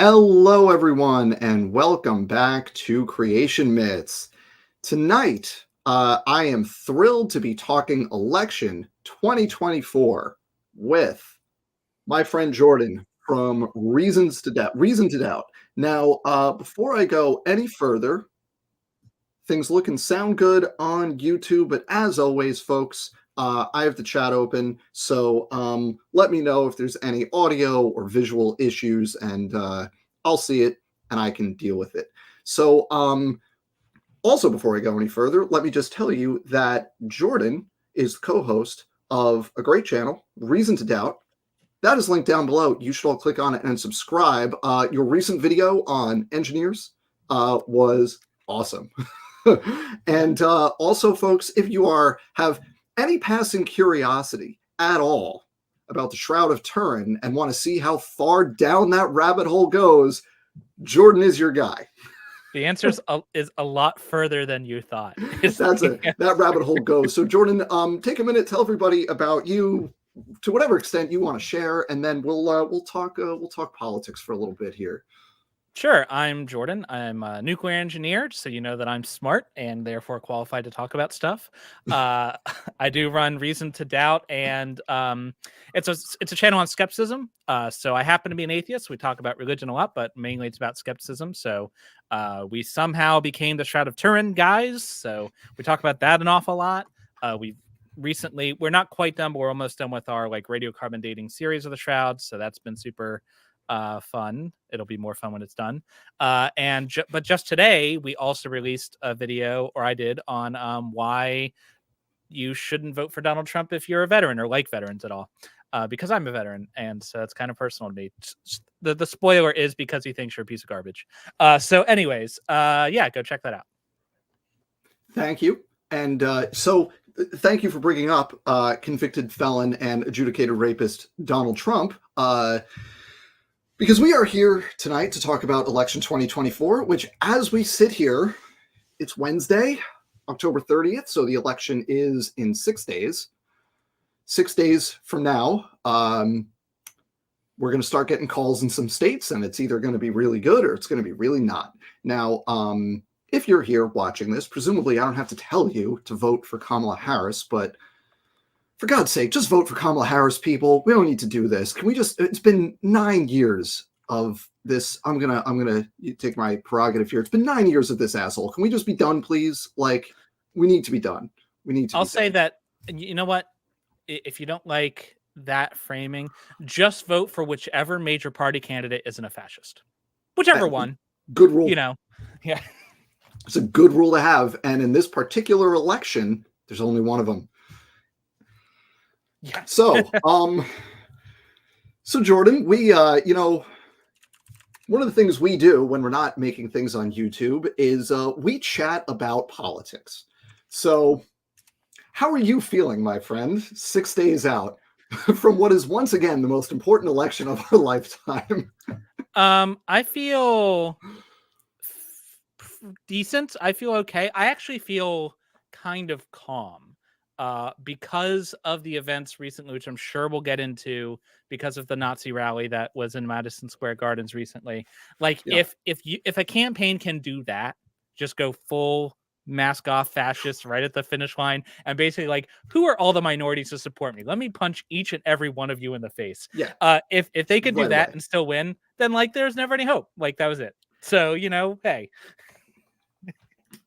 Hello, everyone, and welcome back to Creation Myths. Tonight, I am thrilled to be talking election 2024 with my friend Jordan from Reason to Doubt. Now, before I go any further, things look and sound good on YouTube, but as always, folks, I have the chat open, so let me know if there's any audio or visual issues, and I'll see it and I can deal with it. So, also before I go any further, let me just tell you that Jordan is co-host of a great channel, Reason to Doubt. That is linked down below. You should all click on it and subscribe. Your recent video on engineers was awesome. And also, folks, if you have any passing curiosity at all about the Shroud of Turin and want to see how far down that rabbit hole goes, Jordan is your guy. The answer is a lot further than you thought. That rabbit hole goes. So, Jordan, take a minute, tell everybody about you to whatever extent you want to share, and then we'll talk politics for a little bit here. Sure. I'm Jordan. I'm a nuclear engineer, just so you know that I'm smart and therefore qualified to talk about stuff. I do run Reason to Doubt, and it's a channel on skepticism. So I happen to be an atheist. We talk about religion a lot, but mainly it's about skepticism. So we somehow became the Shroud of Turin guys. So we talk about that an awful lot. We're not quite done, but we're almost done with our radiocarbon dating series of the Shroud. So that's been super fun. It'll be more fun when it's done. But just today we also released a video, or I did, on why you shouldn't vote for Donald Trump if you're a veteran or like veterans at all, because I'm a veteran, and so it's kind of personal to me. The spoiler is because he thinks you're a piece of garbage. So anyways, yeah, go check that out. Thank you. And so thank you for bringing up convicted felon and adjudicated rapist Donald Trump, because we are here tonight to talk about election 2024, which, as we sit here, it's Wednesday, October 30th, so the election is in 6 days. 6 days from now, we're going to start getting calls in some states, and it's either going to be really good or it's going to be really not. Now, if you're here watching this, presumably I don't have to tell you to vote for Kamala Harris, but for God's sake, just vote for Kamala Harris, people. We don't need to do this. Can we just, it's been 9 years of this. I'm gonna take my prerogative here. It's been 9 years of this asshole. Can we just be done, please? Like, we need to be done. I'll say that, you know what? If you don't like that framing, just vote for whichever major party candidate isn't a fascist. Whichever one. Good rule. You know, yeah. It's a good rule to have. And in this particular election, there's only one of them. Yeah. So, so Jordan, we, one of the things we do when we're not making things on YouTube is we chat about politics. So how are you feeling, my friend, 6 days out from what is once again the most important election of our lifetime? I feel decent. I feel okay. I actually feel kind of calm. Because of the events recently, which I'm sure we'll get into, because of the Nazi rally that was in Madison Square Gardens recently. If a campaign can do that, just go full mask off fascist right at the finish line, and basically who are all the minorities to support me? Let me punch each and every one of you in the face. Yeah. If they could do that and still win, then there's never any hope. That was it. So hey.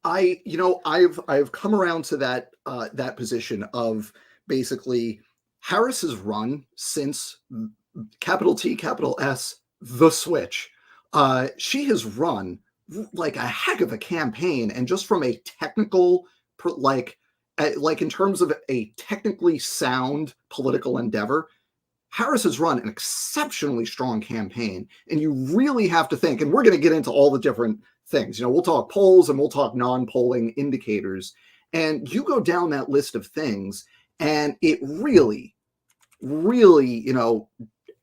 I've come around to that position of basically Harris has run since capital T, capital S, the switch. She has run like a heck of a campaign, and just from a technical, in terms of a technically sound political endeavor, Harris has run an exceptionally strong campaign, and you really have to think, and we're going to get into all the different things. We'll talk polls and we'll talk non-polling indicators, and you go down that list of things, and it really,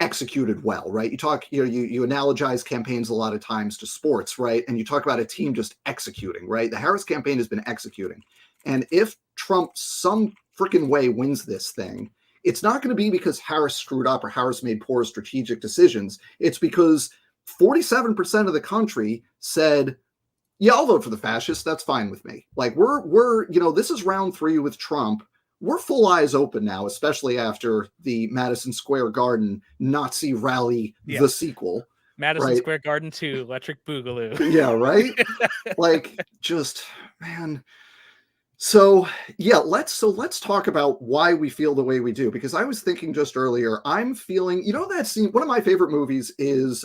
executed well, right? You talk, you analogize campaigns a lot of times to sports, right? And you talk about a team just executing, right? The Harris campaign has been executing, and if Trump some freaking way wins this thing, it's not going to be because Harris screwed up or Harris made poor strategic decisions. It's because 47% of the country said, yeah, I'll vote for the fascists. That's fine with me. Like we're this is round 3 with Trump. We're full eyes open now, especially after the Madison Square Garden Nazi rally, the sequel. Madison right? Square Garden 2, Electric Boogaloo. Yeah, right? Like, just, man. So, yeah, let's talk about why we feel the way we do. Because I was thinking just earlier, I'm feeling, that scene, one of my favorite movies is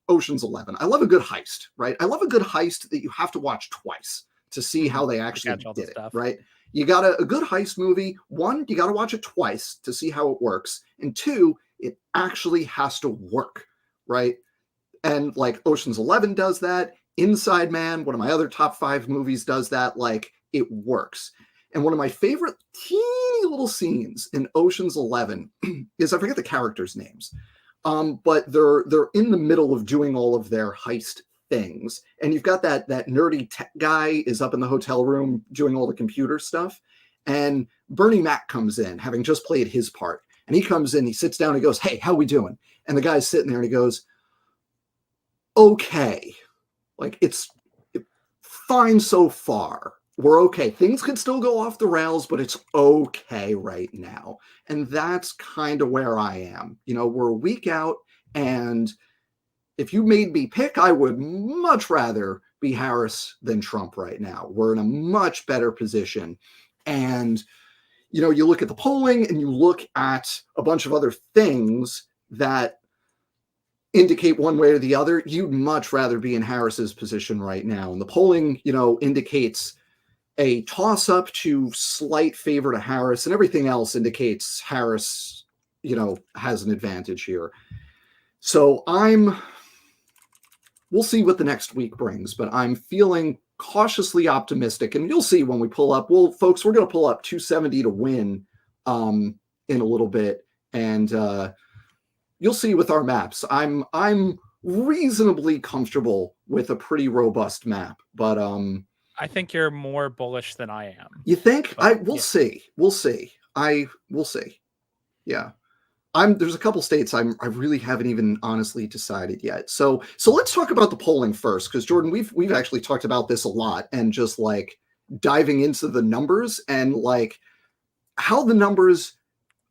Ocean's 11. I love a good heist, right? I love a good heist that you have to watch twice to see how they actually did it, right? You got a good heist movie. 1, you got to watch it twice to see how it works. And 2, it actually has to work, right? And like Ocean's 11 does that. Inside Man, one of my other top 5 movies, does that. Like, it works. And one of my favorite teeny little scenes in Ocean's 11 is, I forget the characters' names, but they're in the middle of doing all of their heist things, and you've got that nerdy tech guy is up in the hotel room doing all the computer stuff, and Bernie Mac comes in, having just played his part, and he comes in, he sits down, and he goes, "Hey, how we doing?" And the guy's sitting there, and he goes, "Okay, like it's fine so far. We're okay. Things could still go off the rails, but it's okay right now." And that's kind of where I am. We're a week out, and if you made me pick, I would much rather be Harris than Trump right now. We're in a much better position. And, you look at the polling and you look at a bunch of other things that indicate one way or the other. You'd much rather be in Harris's position right now. And the polling, indicates a toss-up to slight favor to Harris, and everything else indicates Harris, has an advantage here. So we'll see what the next week brings, but I'm feeling cautiously optimistic, and you'll see when we pull up. Well, folks, we're going to pull up 270 to win in a little bit, and you'll see with our maps. I'm reasonably comfortable with a pretty robust map, but I think you're more bullish than I am. You think? We'll see. We'll see. We'll see. Yeah. There's a couple states I really haven't even honestly decided yet. So let's talk about the polling first, because Jordan, we've actually talked about this a lot, and just like diving into the numbers and like how the numbers,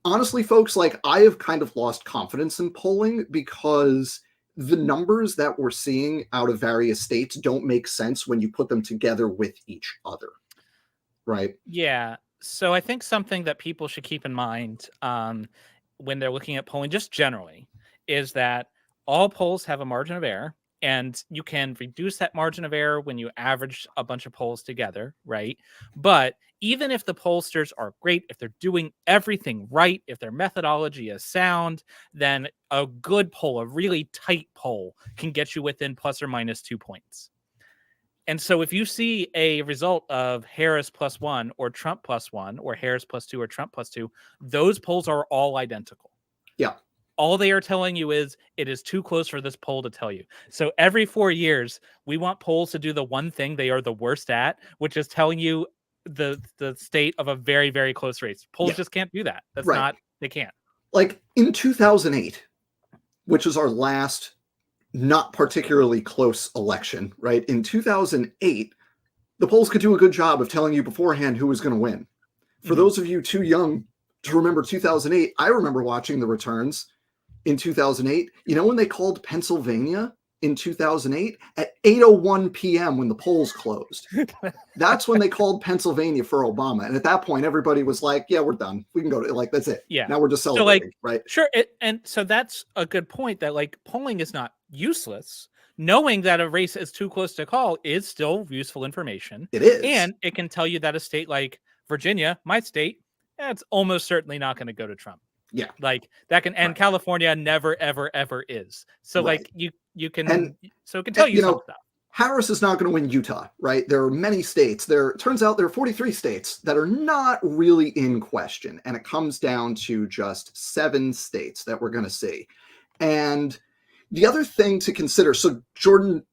honestly, folks, like I have kind of lost confidence in polling, because the numbers that we're seeing out of various states don't make sense when you put them together with each other. Right? Yeah. So I think something that people should keep in mind when they're looking at polling, just generally, is that all polls have a margin of error, and you can reduce that margin of error when you average a bunch of polls together, right? But even if the pollsters are great, if they're doing everything right, if their methodology is sound, then a good poll, a really tight poll, can get you within plus or minus 2 points. And so if you see a result of Harris +1 or Trump +1 or Harris +2 or Trump +2, those polls are all identical. Yeah. All they are telling you is it is too close for this poll to tell you. So every 4 years, we want polls to do the one thing they are the worst at, which is telling you the state of a very, very close race. Polls just can't do that. That's not, they can't. Like in 2008, which was our last not particularly close election, right? In 2008, the polls could do a good job of telling you beforehand who was going to win. For those of you too young to remember 2008, I remember watching the returns in 2008. When they called Pennsylvania in 2008 at 8:01 p.m. when the polls closed? That's when they called Pennsylvania for Obama. And at that point, everybody was like, yeah, we're done. We can go to, like, that's it. Yeah. Now we're just celebrating, so, right? Sure. And so that's a good point, that like polling is not useless. Knowing that a race is too close to call is still useful information. It is. And it can tell you that a state like Virginia, my state, it's almost certainly not going to go to Trump. Yeah. Like that can, and California never, ever, ever is. So like you can, so it can tell you some stuff. Harris is not going to win Utah, right? There are many states. Turns out there are 43 states that are not really in question. And it comes down to just 7 states that we're going to see. And the other thing to consider, so Jordan,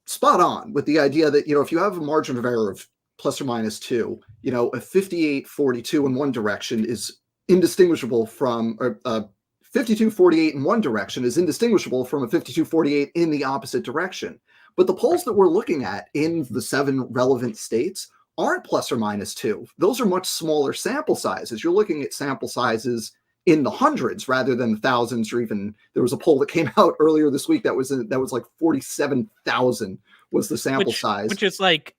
spot on with the idea that, if you have a margin of error of plus or minus 2, a 58-42 in one direction is indistinguishable from a 52-48 in one direction is indistinguishable from a 52-48 in the opposite direction. But the polls that we're looking at in the 7 relevant states aren't plus or minus 2. Those are much smaller sample sizes. You're looking at sample sizes in the hundreds rather than the thousands, or even there was a poll that came out earlier this week that was like 47,000 was the sample size. Which is like,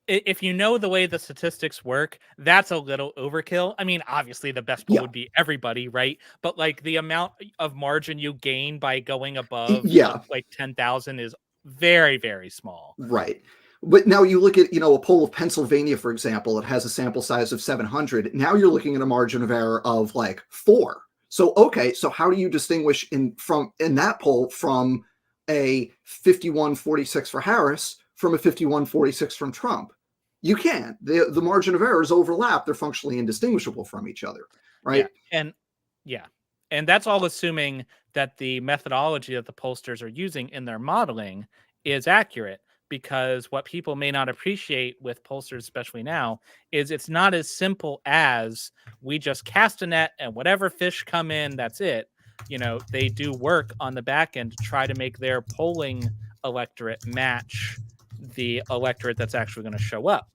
if you know the way the statistics work, that's a little overkill. I mean, obviously the best poll would be everybody, right? But like the amount of margin you gain by going above like 10,000 is very, very small. Right. But now you look at, a poll of Pennsylvania, for example, it has a sample size of 700. Now you're looking at a margin of error of like 4. So, okay, so how do you distinguish in that poll from a 51-46 for Harris from a 51-46 from Trump? You can't. The margin of errors overlap. They're functionally indistinguishable from each other, right? And that's all assuming that the methodology that the pollsters are using in their modeling is accurate. Because what people may not appreciate with pollsters, especially now, is it's not as simple as we just cast a net and whatever fish come in, that's it. They do work on the back end to try to make their polling electorate match the electorate that's actually going to show up.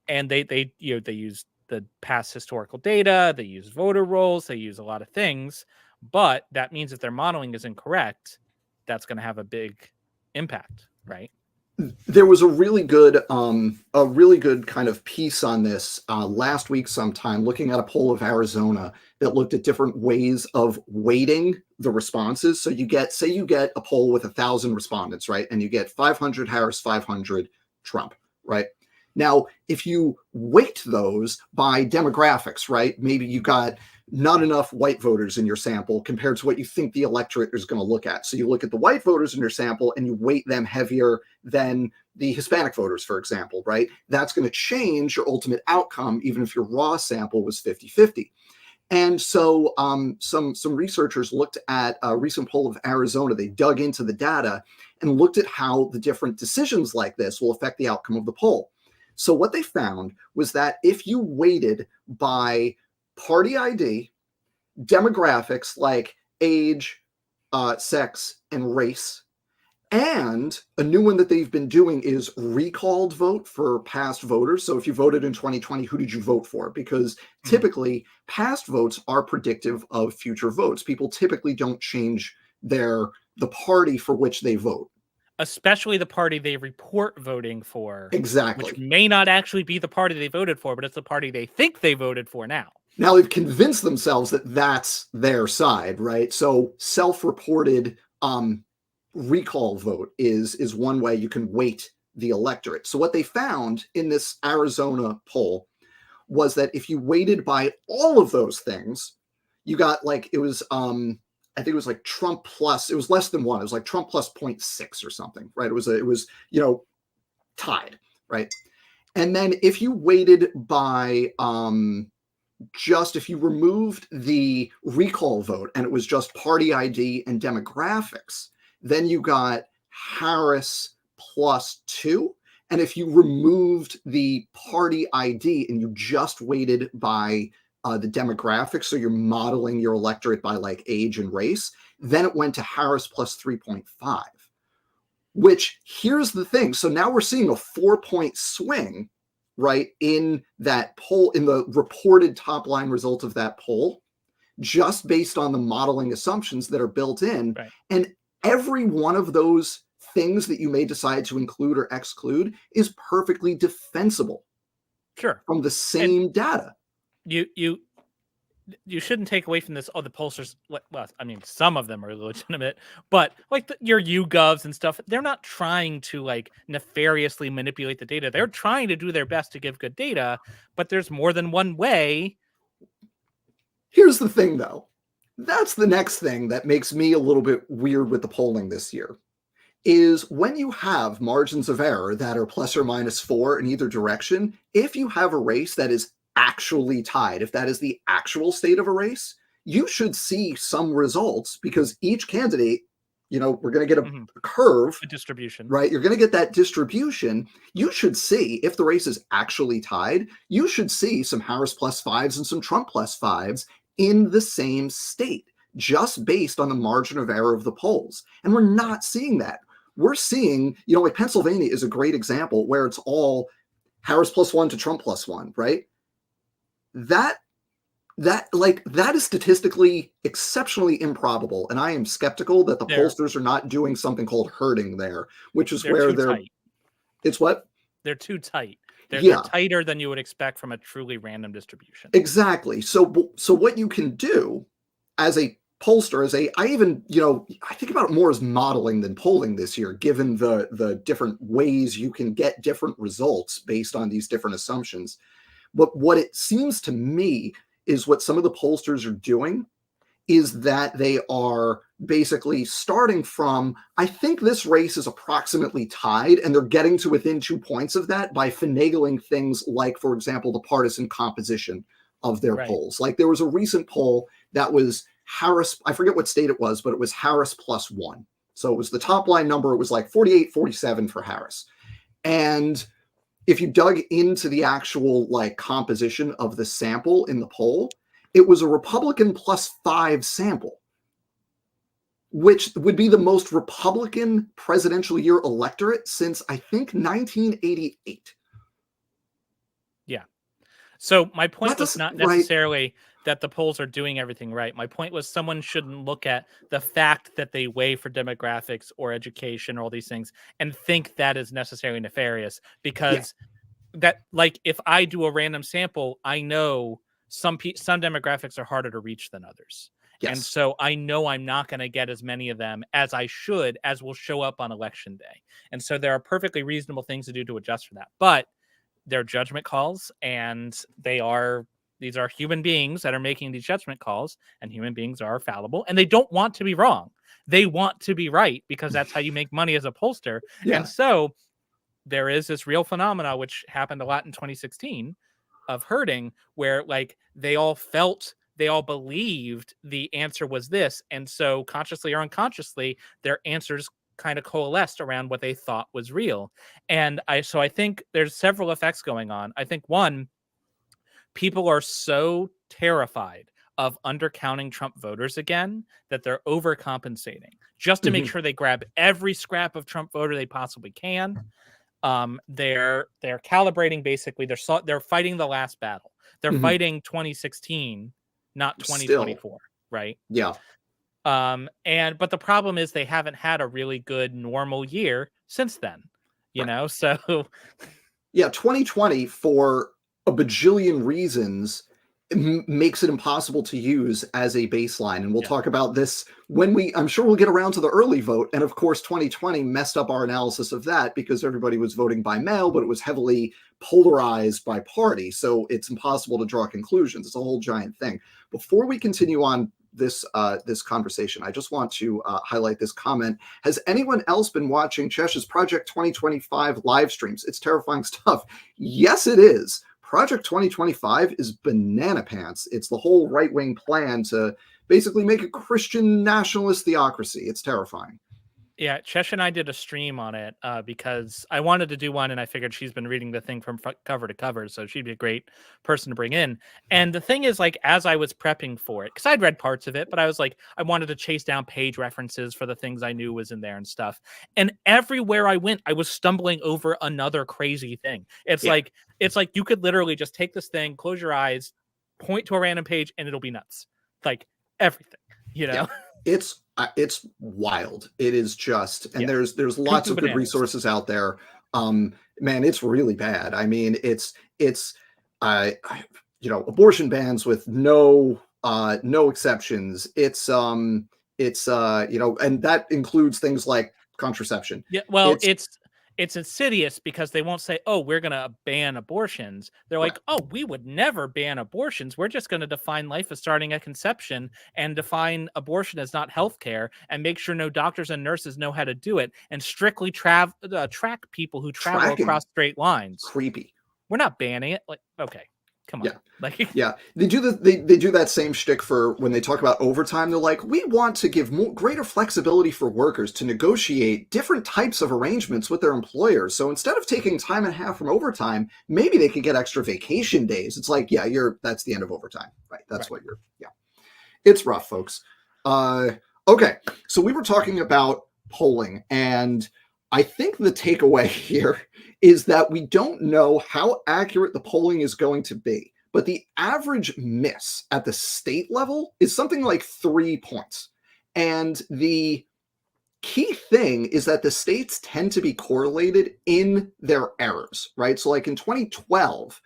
And they use the past historical data, they use voter rolls, they use a lot of things, but that means if their modeling is incorrect, that's going to have a big impact, right? There was a really good kind of piece on this last week sometime, looking at a poll of Arizona that looked at different ways of weighting the responses. So you get a poll with 1,000 respondents, right? And you get 500 Harris, 500 Trump, right? Now, if you weight those by demographics, right? Maybe you got not enough white voters in your sample compared to what you think the electorate is going to look at. So you look at the white voters in your sample and you weight them heavier than the Hispanic voters, for example, right? That's going to change your ultimate outcome, even if your raw sample was 50-50. And so some researchers looked at a recent poll of Arizona. They dug into the data and looked at how the different decisions like this will affect the outcome of the poll. So what they found was that if you weighted by party ID, demographics like age, sex, and race, and a new one that they've been doing is recalled vote for past voters. So if you voted in 2020, who did you vote for? Because typically past votes are predictive of future votes. People typically don't change the party for which they vote. Especially the party they report voting for. Exactly. Which may not actually be the party they voted for, but it's the party they think they voted for now. Now they've convinced themselves that that's their side, right? So self-reported recall vote is one way you can weight the electorate. So what they found in this Arizona poll was that if you weighted by all of those things, you got like, it was I think it was like Trump plus, it was less than 1. It was like Trump plus 0.6 or something, right? It was tied, right? And then if you weighted by if you removed the recall vote and it was just party ID and demographics, then you got Harris plus 2. And if you removed the party ID and you just weighted by the demographics, so you're modeling your electorate by like age and race, then it went to Harris plus 3.5, which here's the thing. So now we're seeing a 4-point swing, right, in that poll, in the reported top line result of that poll, just based on the modeling assumptions that are built in. Right. And every one of those things that you may decide to include or exclude is perfectly defensible. Sure. From the same data. You shouldn't take away from this. Oh, the pollsters. Well, I mean, some of them are legitimate, but like your YouGovs and stuff, they're not trying to like nefariously manipulate the data. They're trying to do their best to give good data, but there's more than one way. Here's the thing, though. That's the next thing that makes me a little bit weird with the polling this year. Is when you have margins of error that are plus or minus 4 in either direction, if you have a race that is actually tied, if that is the actual state of a race, you should see some results because each candidate, we're going to get a curve, a distribution, right? You're going to get that distribution. You should see if the race is actually tied, you should see some Harris plus 5s and some Trump plus 5s in the same state, just based on the margin of error of the polls. And we're not seeing that. We're seeing, like Pennsylvania is a great example where it's all Harris +1 to Trump +1, right? That is statistically exceptionally improbable, and I am skeptical that the pollsters are not doing something called herding there, which is where they're tight. It's what? They're too tight. They're tighter than you would expect from a truly random distribution. Exactly. So what you can do as a pollster, I think about it more as modeling than polling this year, given the different ways you can get different results based on these different assumptions. But what it seems to me is what some of the pollsters are doing is that they are basically starting from, I think this race is approximately tied, and they're getting to within 2 points of that by finagling things like, for example, the partisan composition of their polls. Like there was a recent poll that was Harris, I forget what state it was, but it was Harris +1. So it was the top line number, it was like 48, 47 for Harris. And if you dug into the actual composition of the sample in the poll, it was a Republican +5 sample, which would be the most Republican presidential year electorate since, I think, 1988. Yeah. So my point was not necessarily that the polls are doing everything right. My point was someone shouldn't look at the fact that they weigh for demographics or education or all these things and think that is necessarily nefarious, because that, if I do a random sample, I know some demographics are harder to reach than others. Yes. And so I know I'm not going to get as many of them as I should, as will show up on election day. And so there are perfectly reasonable things to do to adjust for that. But they're judgment calls, and these are human beings that are making these judgment calls, and human beings are fallible, and they don't want to be wrong. They want to be right, because that's how you make money as a pollster. Yeah. And so there is this real phenomena, which happened a lot in 2016, of herding, where they all believed the answer was this. And so consciously or unconsciously, their answers kind of coalesced around what they thought was real. And I think there's several effects going on. I think one, people are so terrified of undercounting Trump voters again that they're overcompensating just to make sure they grab every scrap of Trump voter they possibly can. They're calibrating, basically. They're fighting the last battle. They're fighting 2016, not 2024. Still. Right? Yeah. But the problem is they haven't had a really good normal year since then. You know, so 2020 for a bajillion reasons makes it impossible to use as a baseline. And we'll talk about this I'm sure we'll get around to the early vote. And of course, 2020 messed up our analysis of that because everybody was voting by mail, but it was heavily polarized by party. So it's impossible to draw conclusions. It's a whole giant thing. Before we continue on this conversation, I just want to highlight this comment. Has anyone else been watching Chesh's Project 2025 live streams? It's terrifying stuff. Yes, it is. Project 2025 is banana pants. It's the whole right-wing plan to basically make a Christian nationalist theocracy. It's terrifying. Yeah, Chesh and I did a stream on it because I wanted to do one, and I figured she's been reading the thing from cover to cover, so she'd be a great person to bring in. And the thing is, as I was prepping for it, because I'd read parts of it, but I was I wanted to chase down page references for the things I knew was in there and stuff. And everywhere I went, I was stumbling over another crazy thing. It's you could literally just take this thing, close your eyes, point to a random page, and it'll be nuts. Everything, you know? Yeah. It's wild. It is just, and there's lots of good resources out there. Man, it's really bad. I mean, it's abortion bans with no exceptions. It's and that includes things like contraception. Yeah, well, it's insidious because they won't say, "Oh, we're going to ban abortions." They're like, "Oh, we would never ban abortions. We're just going to define life as starting at conception and define abortion as not healthcare and make sure no doctors and nurses know how to do it and strictly track people who travel across straight lines." Creepy. We're not banning it. Okay. Come on. Yeah. They do that same shtick for when they talk about overtime. They're like, we want to give greater flexibility for workers to negotiate different types of arrangements with their employers. So instead of taking time and a half from overtime, maybe they could get extra vacation days. It's like, that's the end of overtime, right? That's what It's rough, folks. Okay, so we were talking about polling, and I think the takeaway here is that we don't know how accurate the polling is going to be, but the average miss at the state level is something like 3 points. And the key thing is that the states tend to be correlated in their errors, right? So, like in 2012,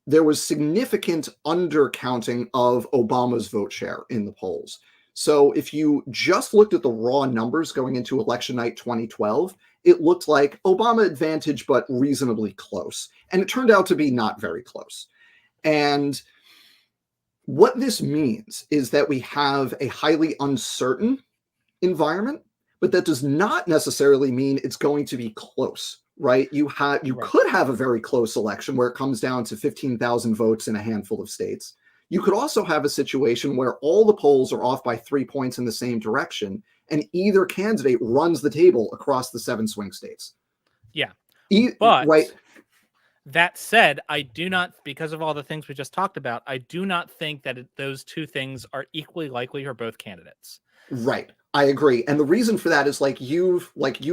there was significant undercounting of Obama's vote share in the polls. So if you just looked at the raw numbers going into election night 2012, it looked like Obama advantage, but reasonably close. And it turned out to be not very close. And what this means is that we have a highly uncertain environment, but that does not necessarily mean it's going to be close, right? You Right. could have a very close election where it comes down to 15,000 votes in a handful of states. You could also have a situation where all the polls are off by 3 points in the same direction, and either candidate runs the table across the 7 swing states. Yeah. But right. That said, I do not, because of all the things we just talked about, I do not think that those two things are equally likely for both candidates. Right. I agree. And the reason for that is like you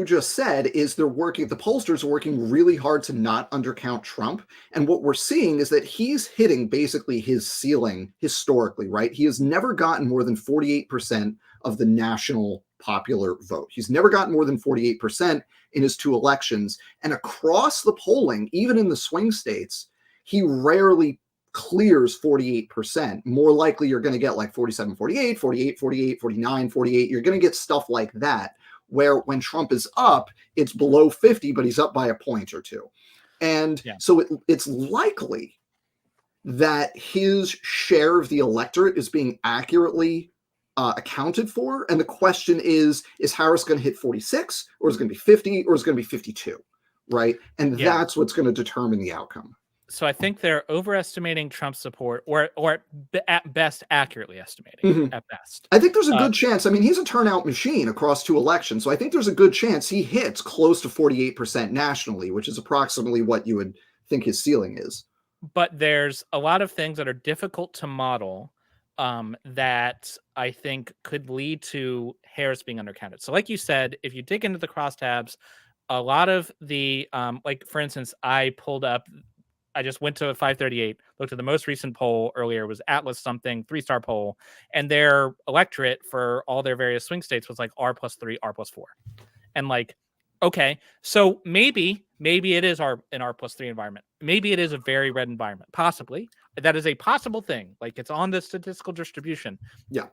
just said, is the pollsters are working really hard to not undercount Trump. And what we're seeing is that he's hitting basically his ceiling historically, right? He has never gotten more than 48% of the national popular vote. He's never gotten more than 48% in his 2 elections. And across the polling, even in the swing states, he rarely clears 48%. More likely you're going to get like 47, 48, 48, 48, 49, 48. You're going to get stuff like that, where when Trump is up, it's below 50, but he's up by a point or two. And so it's likely that his share of the electorate is being accurately accounted for. And the question is Harris going to hit 46, or is it going to be 50, or is it going to be 52? Right. And that's what's going to determine the outcome. So I think they're overestimating Trump's support, or at best accurately estimating at best. I think there's a good chance. I mean, he's a turnout machine across 2 elections, so I think there's a good chance he hits close to 48% nationally, which is approximately what you would think his ceiling is. But there's a lot of things that are difficult to model that I think could lead to Harris being undercounted. So like you said, if you dig into the crosstabs, a lot of the, like for instance, I just went to a 538, looked at the most recent poll earlier, was Atlas something, 3-star poll, and their electorate for all their various swing states was like R+3, R+4. And like, okay, so maybe it is an R+3 environment. Maybe it is a very red environment. Possibly. That is a possible thing. Like, it's on the statistical distribution. Yeah.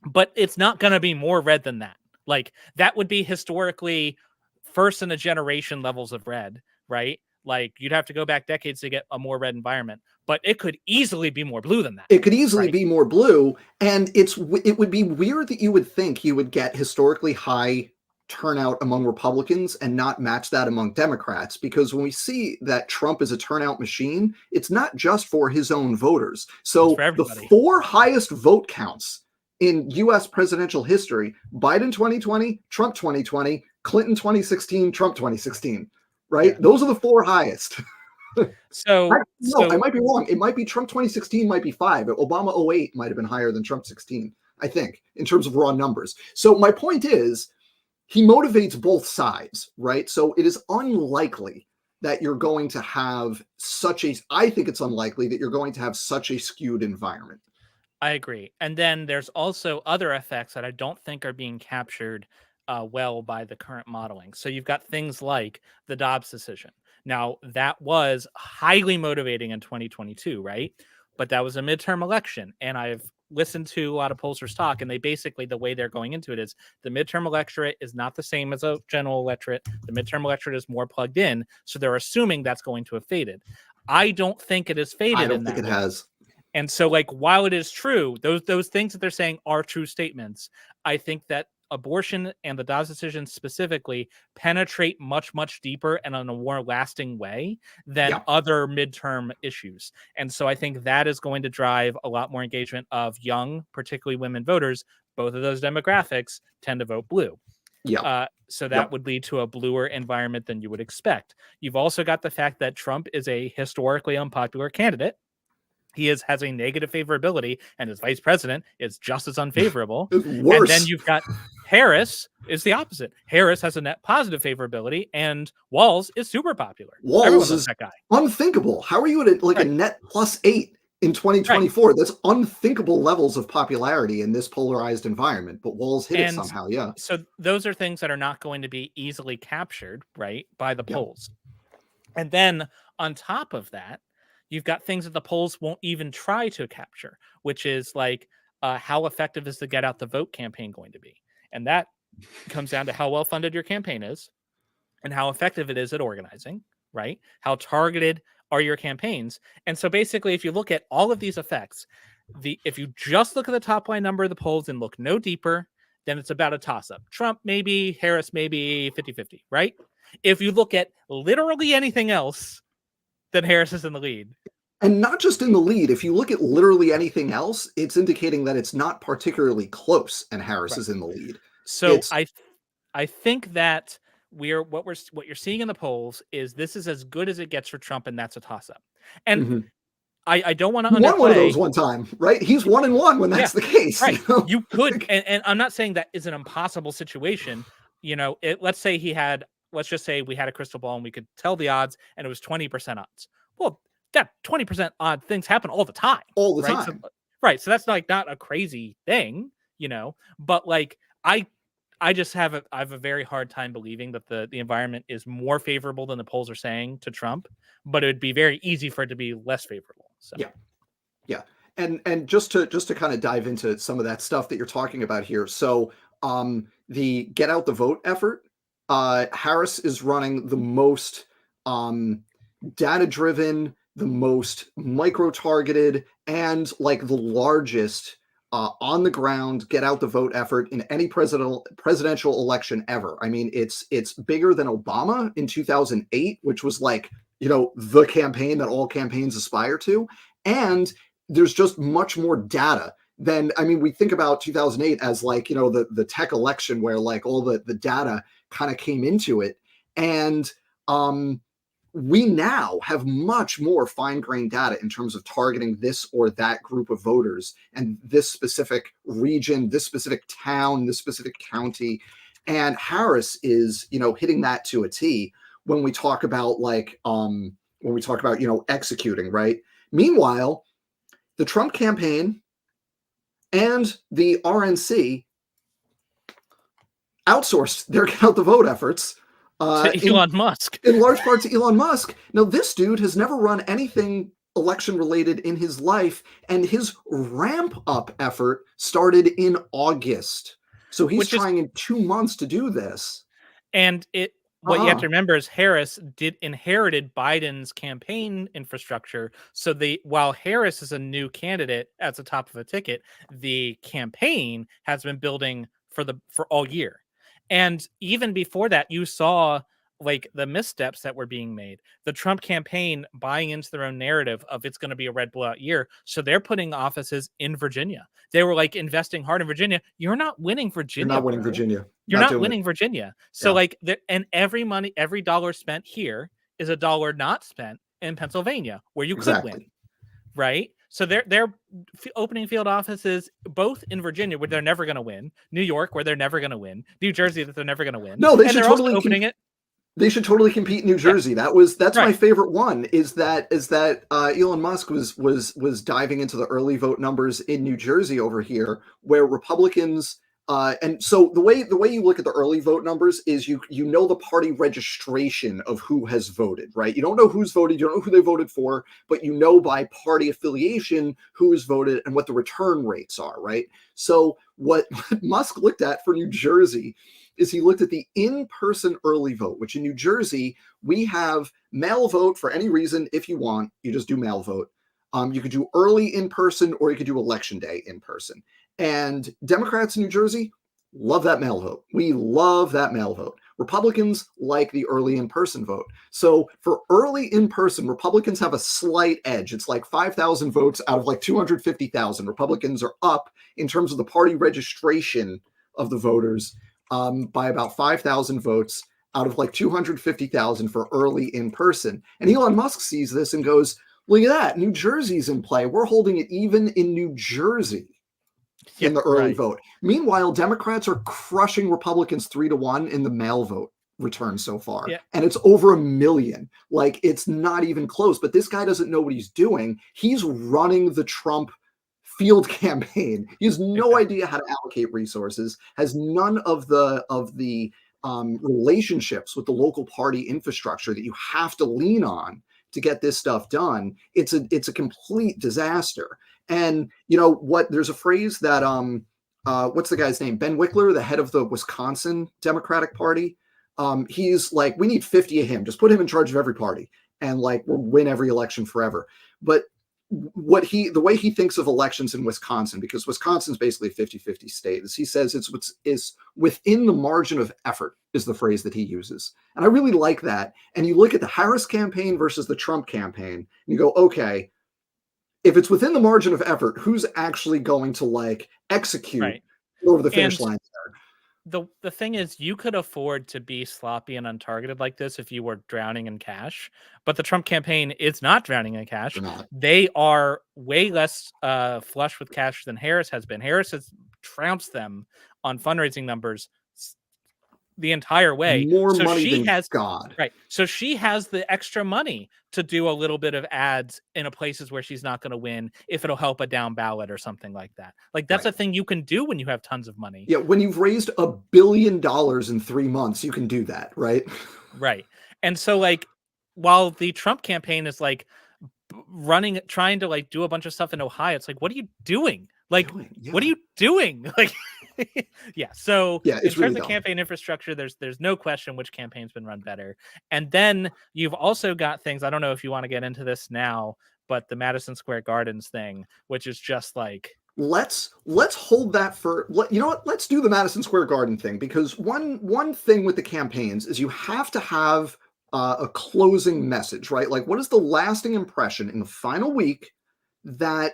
But it's not going to be more red than that. Like, that would be historically first in a generation levels of red, right? Like, you'd have to go back decades to get a more red environment, but it could easily be more blue than that. It could easily be more blue, and it would be weird that you would think you would get historically high turnout among Republicans and not match that among Democrats, because when we see that Trump is a turnout machine, it's not just for his own voters. So the 4 highest vote counts in U.S. presidential history: Biden 2020, Trump 2020, Clinton 2016, Trump 2016. Right? Those are the 4 highest. So I might be wrong. It might be Trump 2016 might be 5. Obama 08 might have been higher than Trump 16, I think, in terms of raw numbers. So my point is, he motivates both sides, right? So it is unlikely that you're going to have I think it's unlikely that you're going to have such a skewed environment. I agree. And then there's also other effects that I don't think are being captured well by the current modeling. So you've got things like the Dobbs decision. Now, that was highly motivating in 2022, right? But that was a midterm election. And I've listened to a lot of pollsters talk, and they basically, the way they're going into it is the midterm electorate is not the same as a general electorate. The midterm electorate is more plugged in. So they're assuming that's going to have faded. I don't think it has faded. I don't think it has. And so, like, while it is true, those things that they're saying are true statements, I think that abortion and the Dobbs decision specifically penetrate much, much deeper and in a more lasting way than other midterm issues. And so I think that is going to drive a lot more engagement of young, particularly women voters. Both of those demographics tend to vote blue. So that would lead to a bluer environment than you would expect. You've also got the fact that Trump is a historically unpopular candidate. has a negative favorability, and his vice president is just as unfavorable. It's And then worse. you've got Harris is the opposite. Harris has a net positive favorability, and Walz is super popular. Everyone Walz loves is that guy. unthinkable. How are you at like a Right. net +8 in Right. 2024? That's unthinkable levels of popularity in this polarized environment. But Walz hit it And somehow. Yeah. so those are things that are not going to be easily captured, right, by the Yeah. polls. And then on top of that, you've got things that the polls won't even try to capture, which is like how effective is the get out the vote campaign going to be? And that comes down to how well funded your campaign is and how effective it is at organizing, right? How targeted are your campaigns? And so basically, if you look at all of these effects, if you just look at the top line number of the polls and look no deeper, then it's about a toss up. Trump maybe, Harris maybe 50-50, right? If you look at literally anything else, then Harris is in the lead. And not just in the lead. If you look at literally anything else, it's indicating that it's not particularly close, and Harris is in the lead. So I think that what you're seeing in the polls is this is as good as it gets for Trump, and that's a toss up. And I don't want to He won one of underplay. those one time, right? He's 1-1 when that's the case. Right. You know? You could, and I'm not saying that is an impossible situation. You know, let's just say we had a crystal ball and we could tell the odds and it was 20% odds. Well, that 20% odd things happen all the time. All the right? time. So that's like not a crazy thing, you know, but like I just have a very hard time believing that the environment is more favorable than the polls are saying to Trump, but it would be very easy for it to be less favorable. So Yeah. And just to kind of dive into some of that stuff that you're talking about here. So the get out the vote effort, Harris is running the most data driven, the most micro targeted, and like the largest on the ground get out the vote effort in any presidential election ever. I mean, it's bigger than Obama in 2008, which was like, you know, the campaign that all campaigns aspire to. And there's just much more data than, I mean, we think about 2008 as like, you know, the tech election where like all the data kind of came into it. And we now have much more fine-grained data in terms of targeting this or that group of voters and this specific region, this specific town, this specific county. And Harris is, you know, hitting that to a T when we talk about like, you know, executing, right? Meanwhile, the Trump campaign and the RNC outsourced their count the vote efforts to Elon Musk. In large part to Elon Musk. Now, this dude has never run anything election related in his life, and his ramp up effort started in August. So he's trying in 2 months to do this. And what you have to remember is Harris inherited Biden's campaign infrastructure. So while Harris is a new candidate at the top of a ticket, the campaign has been building for all year. And even before that, you saw like the missteps that were being made. The Trump campaign buying into their own narrative of it's going to be a red blowout year. So they're putting offices in Virginia. They were like investing hard in Virginia. You're not winning Virginia. You're not winning Virginia. You're not winning Virginia. So like, and every dollar spent here is a dollar not spent in Pennsylvania, where you could win, right? So they're opening field offices both in Virginia, where they're never going to win, New York, where they're never going to win, New Jersey, that they're never going to win. No, they should totally opening it. They should totally compete in New Jersey. That's my favorite one. Is that Elon Musk was diving into the early vote numbers in New Jersey over here, where Republicans. And so the way you look at the early vote numbers is you know the party registration of who has voted, right? You don't know who's voted, you don't know who they voted for, but you know by party affiliation who has voted and what the return rates are, right? So what Musk looked at for New Jersey is he looked at the in-person early vote, which in New Jersey, we have mail vote for any reason. If you want, you just do mail vote. You could do early in person or you could do election day in person. And Democrats in New Jersey love that mail vote. We love that mail vote. Republicans like the early in-person vote. So for early in-person, Republicans have a slight edge. It's like 5,000 votes out of like 250,000. Republicans are up in terms of the party registration of the voters by about 5,000 votes out of like 250,000 for early in-person. And Elon Musk sees this and goes, Look at that. New Jersey's in play. We're holding it even in New Jersey Yeah, in the early right. vote. Meanwhile, Democrats are crushing Republicans 3-1 in the mail vote return so far. Yeah. And it's over 1 million. Like, it's not even close. But this guy doesn't know what he's doing. He's running the Trump field campaign. He has no Exactly. idea how to allocate resources, has none of the relationships with the local party infrastructure that you have to lean on to get this stuff done. It's a complete disaster. And you know what? There's a phrase that what's the guy's name? Ben Wickler, the head of the Wisconsin Democratic Party. He's like, we need 50 of him. Just put him in charge of every party, and like we'll win every election forever. But the way he thinks of elections in Wisconsin, because Wisconsin's basically a 50-50 state, is he says it's within the margin of effort is the phrase that he uses. And I really like that. And you look at the Harris campaign versus the Trump campaign, and you go, okay, if it's within the margin of effort, who's actually going to like execute Right. over the finish And line there? the thing is, you could afford to be sloppy and untargeted like this if you were drowning in cash, but the Trump campaign is not drowning in cash. They're not. They are way less flush with cash than Harris has been. Harris has trounced them on fundraising numbers the entire way. More So money she than has God. right. So she has the extra money to do a little bit of ads in a places where she's not going to win if it'll help a down ballot or something like that. Like that's Right. a thing you can do when you have tons of money. Yeah, when you've raised $1 billion in 3 months, you can do that, right? Right. And so like while the Trump campaign is like running trying to like do a bunch of stuff in Ohio, it's like what are you doing? Like what are you doing? Like yeah. So Yeah, in it's really terms of dumb. campaign infrastructure, there's no question which campaign's been run better. And then you've also got things, I don't know if you want to get into this now, but the Madison Square Gardens thing, which is just like Let's hold that for you know what? Let's do the Madison Square Garden thing, because one thing with the campaigns is you have to have a closing message, right? Like, what is the lasting impression in the final week that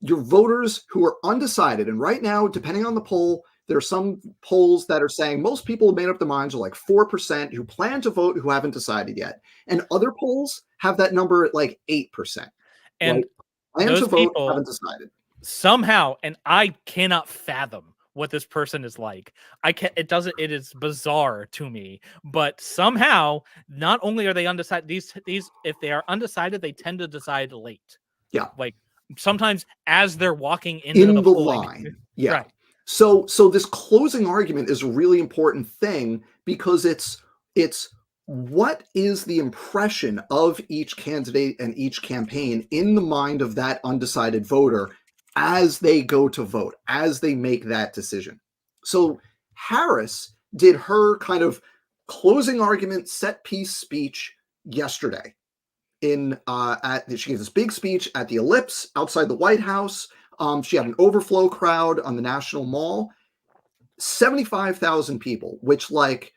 your voters who are undecided, and right now, depending on the poll, there are some polls that are saying most people have made up their minds, are like 4% who plan to vote who haven't decided yet, and other polls have that number at like 8%, right? and Plan to those vote, people haven't decided. somehow, and I cannot fathom what this person is like. It is bizarre to me, but somehow not only are they undecided, these if they are undecided, they tend to decide late. Yeah. Like sometimes as they're walking into In the the polling. line. Yeah. Right. So this closing argument is a really important thing, because it's what is the impression of each candidate and each campaign in the mind of that undecided voter as they go to vote, as they make that decision. So Harris did her kind of closing argument set piece speech yesterday she gave this big speech at the Ellipse outside the White House. She had an overflow crowd on the National Mall, 75,000 people, which, like,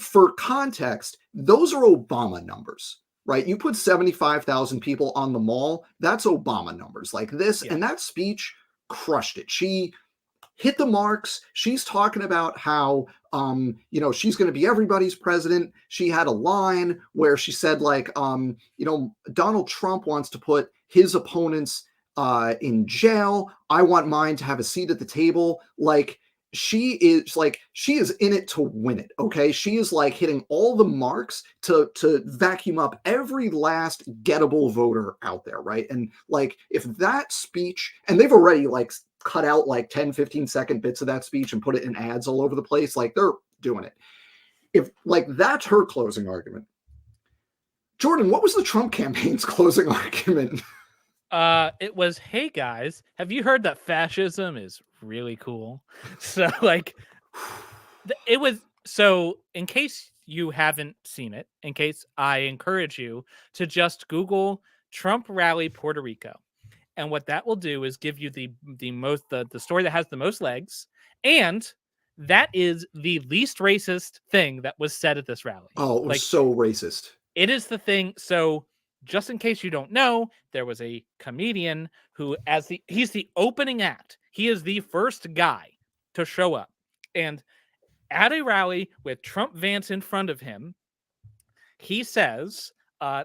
for context, those are Obama numbers, right? You put 75,000 people on the mall, that's Obama numbers like this. Yeah. And that speech crushed it. She hit the marks. She's talking about how she's going to be everybody's president. She had a line where she said, like, Donald Trump wants to put his opponents in jail. I want mine to have a seat at the table. Like, she is in it to win it. Okay, she is like hitting all the marks to vacuum up every last gettable voter out there, right? And like, if that speech, and they've already like cut out like 10-15 second bits of that speech and put it in ads all over the place, like they're doing it. If like that's her closing argument. Jordan, what was the Trump campaign's closing argument? It was, hey guys, have you heard that fascism is really cool? So like it was, so in case you haven't seen it, in case I encourage you to just Google Trump rally Puerto Rico. And what that will do is give you the story that has the most legs, and that is the least racist thing that was said at this rally. Oh, it was like so racist. it is the thing. So just in case you don't know, there was a comedian who, he's the opening act. He is the first guy to show up. And at a rally with Trump Vance in front of him, he says,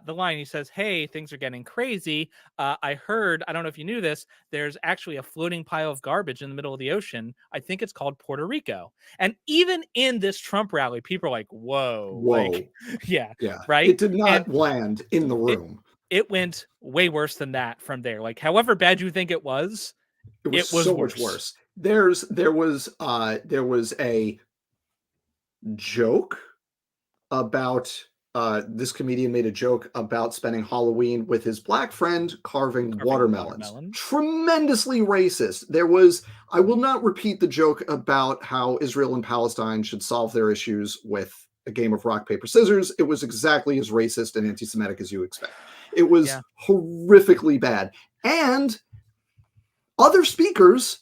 the line. He says, "Hey, things are getting crazy. I heard. I don't know if you knew this. There's actually a floating pile of garbage in the middle of the ocean. I think it's called Puerto Rico." And even in this Trump rally, people are like, "Whoa!" Like, Whoa. yeah, Yeah. right. It did And not land in the it room. it went way worse than that from there. Like, however bad you think It was it was so much worse. worse. There was a joke about this comedian made a joke about spending Halloween with his black friend carving Carving watermelons. watermelons. Tremendously racist. I will not repeat the joke about how Israel and Palestine should solve their issues with a game of rock, paper, scissors. It was exactly as racist and anti Semitic as you expect. It was Yeah. horrifically bad. And other speakers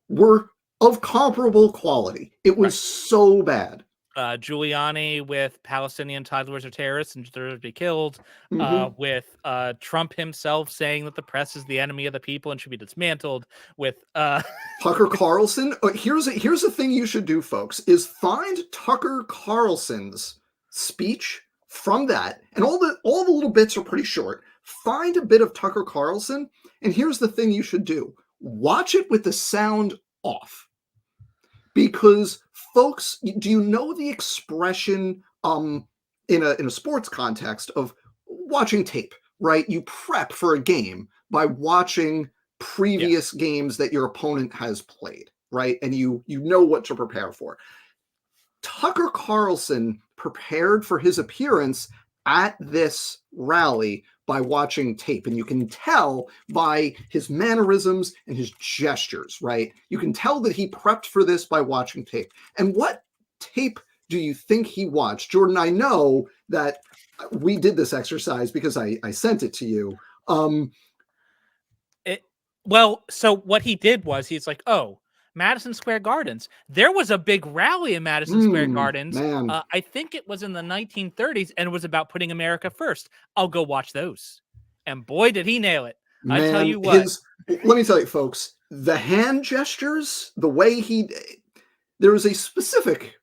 were of comparable quality. It was Right. so bad. Giuliani with Palestinian toddlers are terrorists and deserve to be killed. Mhm. With Trump himself saying that the press is the enemy of the people and should be dismantled. With Tucker Carlson. Here's a thing you should do, folks: is find Tucker Carlson's speech from that, and all the little bits are pretty short. Find a bit of Tucker Carlson, and here's the thing you should do: watch it with the sound off, because folks, do you know the expression in a sports context of watching tape, right? You prep for a game by watching previous yes, games that your opponent has played, right? And you know what to prepare for. Tucker Carlson prepared for his appearance at this rally by watching tape, and you can tell by his mannerisms and his gestures, right? You can tell that he prepped for this by watching tape. And what tape do you think he watched? Jordan, I know that we did this exercise because I sent it to you. well, so what he did was he's like, oh, Madison Square Gardens. There was a big rally in Madison Square Gardens. Man, I think it was in the 1930s, and it was about putting America first. I'll go watch those. And boy, did he nail it! I tell man, you what. his let me tell you, folks, the hand gestures, the way there was a specific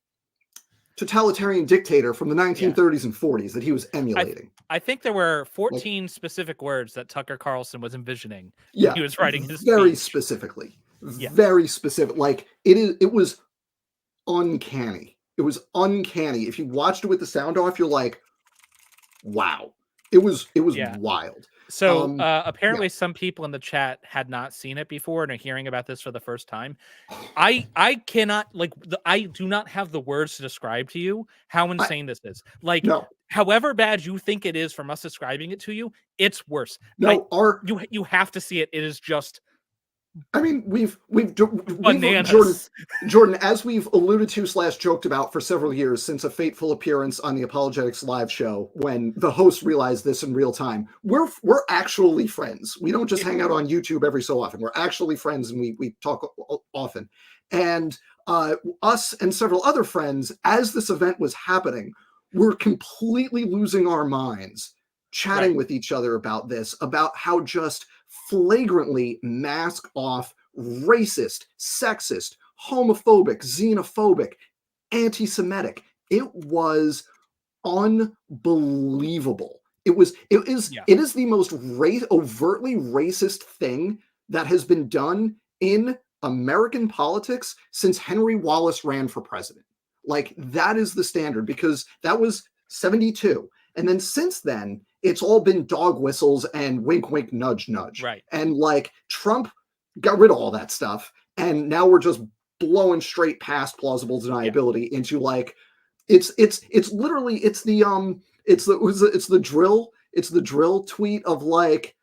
totalitarian dictator from the Yeah, 1930s and 40s that he was I emulating. I think there were Like, 14 specific words that Tucker Carlson was envisioning when yeah, he was writing his very speech. specifically. Yeah, Very specific. Like it was uncanny. It was uncanny. If you watched it with the sound off, you're like, wow. It was yeah. wild. So Yeah. apparently, some people in the chat had not seen it before and are hearing about this for the first time. I cannot I do not have the words to describe to you how I insane this is. Like, no, however bad you think it is from us describing it to you, it's worse. I no, our you have to see it. It is just I mean, we've bananas. Jordan, as we've alluded to slash joked about for several years since a fateful appearance on the Apologetics live show when the host realized this in real time. We're actually friends. We don't just hang out on YouTube every so often. We're actually friends, and we talk often. And us and several other friends, as this event was happening, were completely losing our minds, chatting Right. with each other about this, about how just flagrantly mask off racist, sexist, homophobic, xenophobic, anti-Semitic. It was unbelievable. Yeah. It is the most overtly racist thing that has been done in American politics since Henry Wallace ran for president. Like, that is the standard, because that was 72. And then since then, it's all been dog whistles and wink, wink, nudge, nudge. Right. And like, Trump got rid of all that stuff. And now we're just blowing straight past plausible Yeah. deniability into like, it's literally it's the drill tweet of like,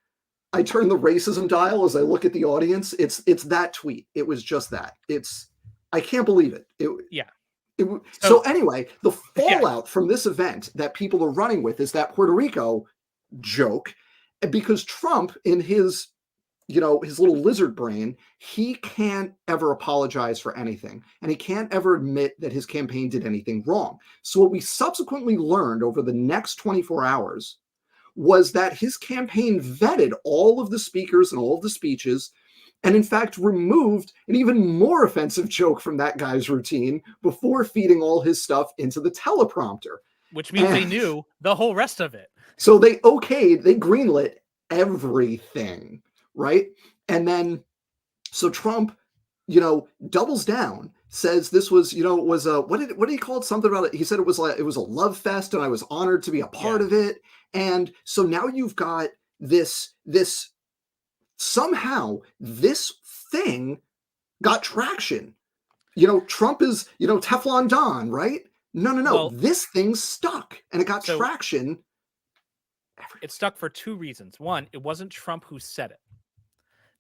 I turn the racism dial as I look at the audience. It's that tweet. It was just that. I can't believe it. Yeah. So So anyway, the yeah. fallout from this event that people are running with is that Puerto Rico joke, because Trump, in his his little lizard brain, he can't ever apologize for anything, and he can't ever admit that his campaign did anything wrong. So what we subsequently learned over the next 24 hours was that his campaign vetted all of the speakers and all of the speeches, and in fact removed an even more offensive joke from that guy's routine before feeding all his stuff into the teleprompter. which means they knew the whole rest of it. So they greenlit everything, right? And then, so Trump, doubles down, says this was, it was what did he call it? Something about it. He said it was a love fest, and I was honored to be a part of it. And so now you've got this somehow this thing got traction. Trump is, Teflon Don, right? No. Well, this thing stuck, and it got traction. It stuck for two reasons. One, it wasn't Trump who said it.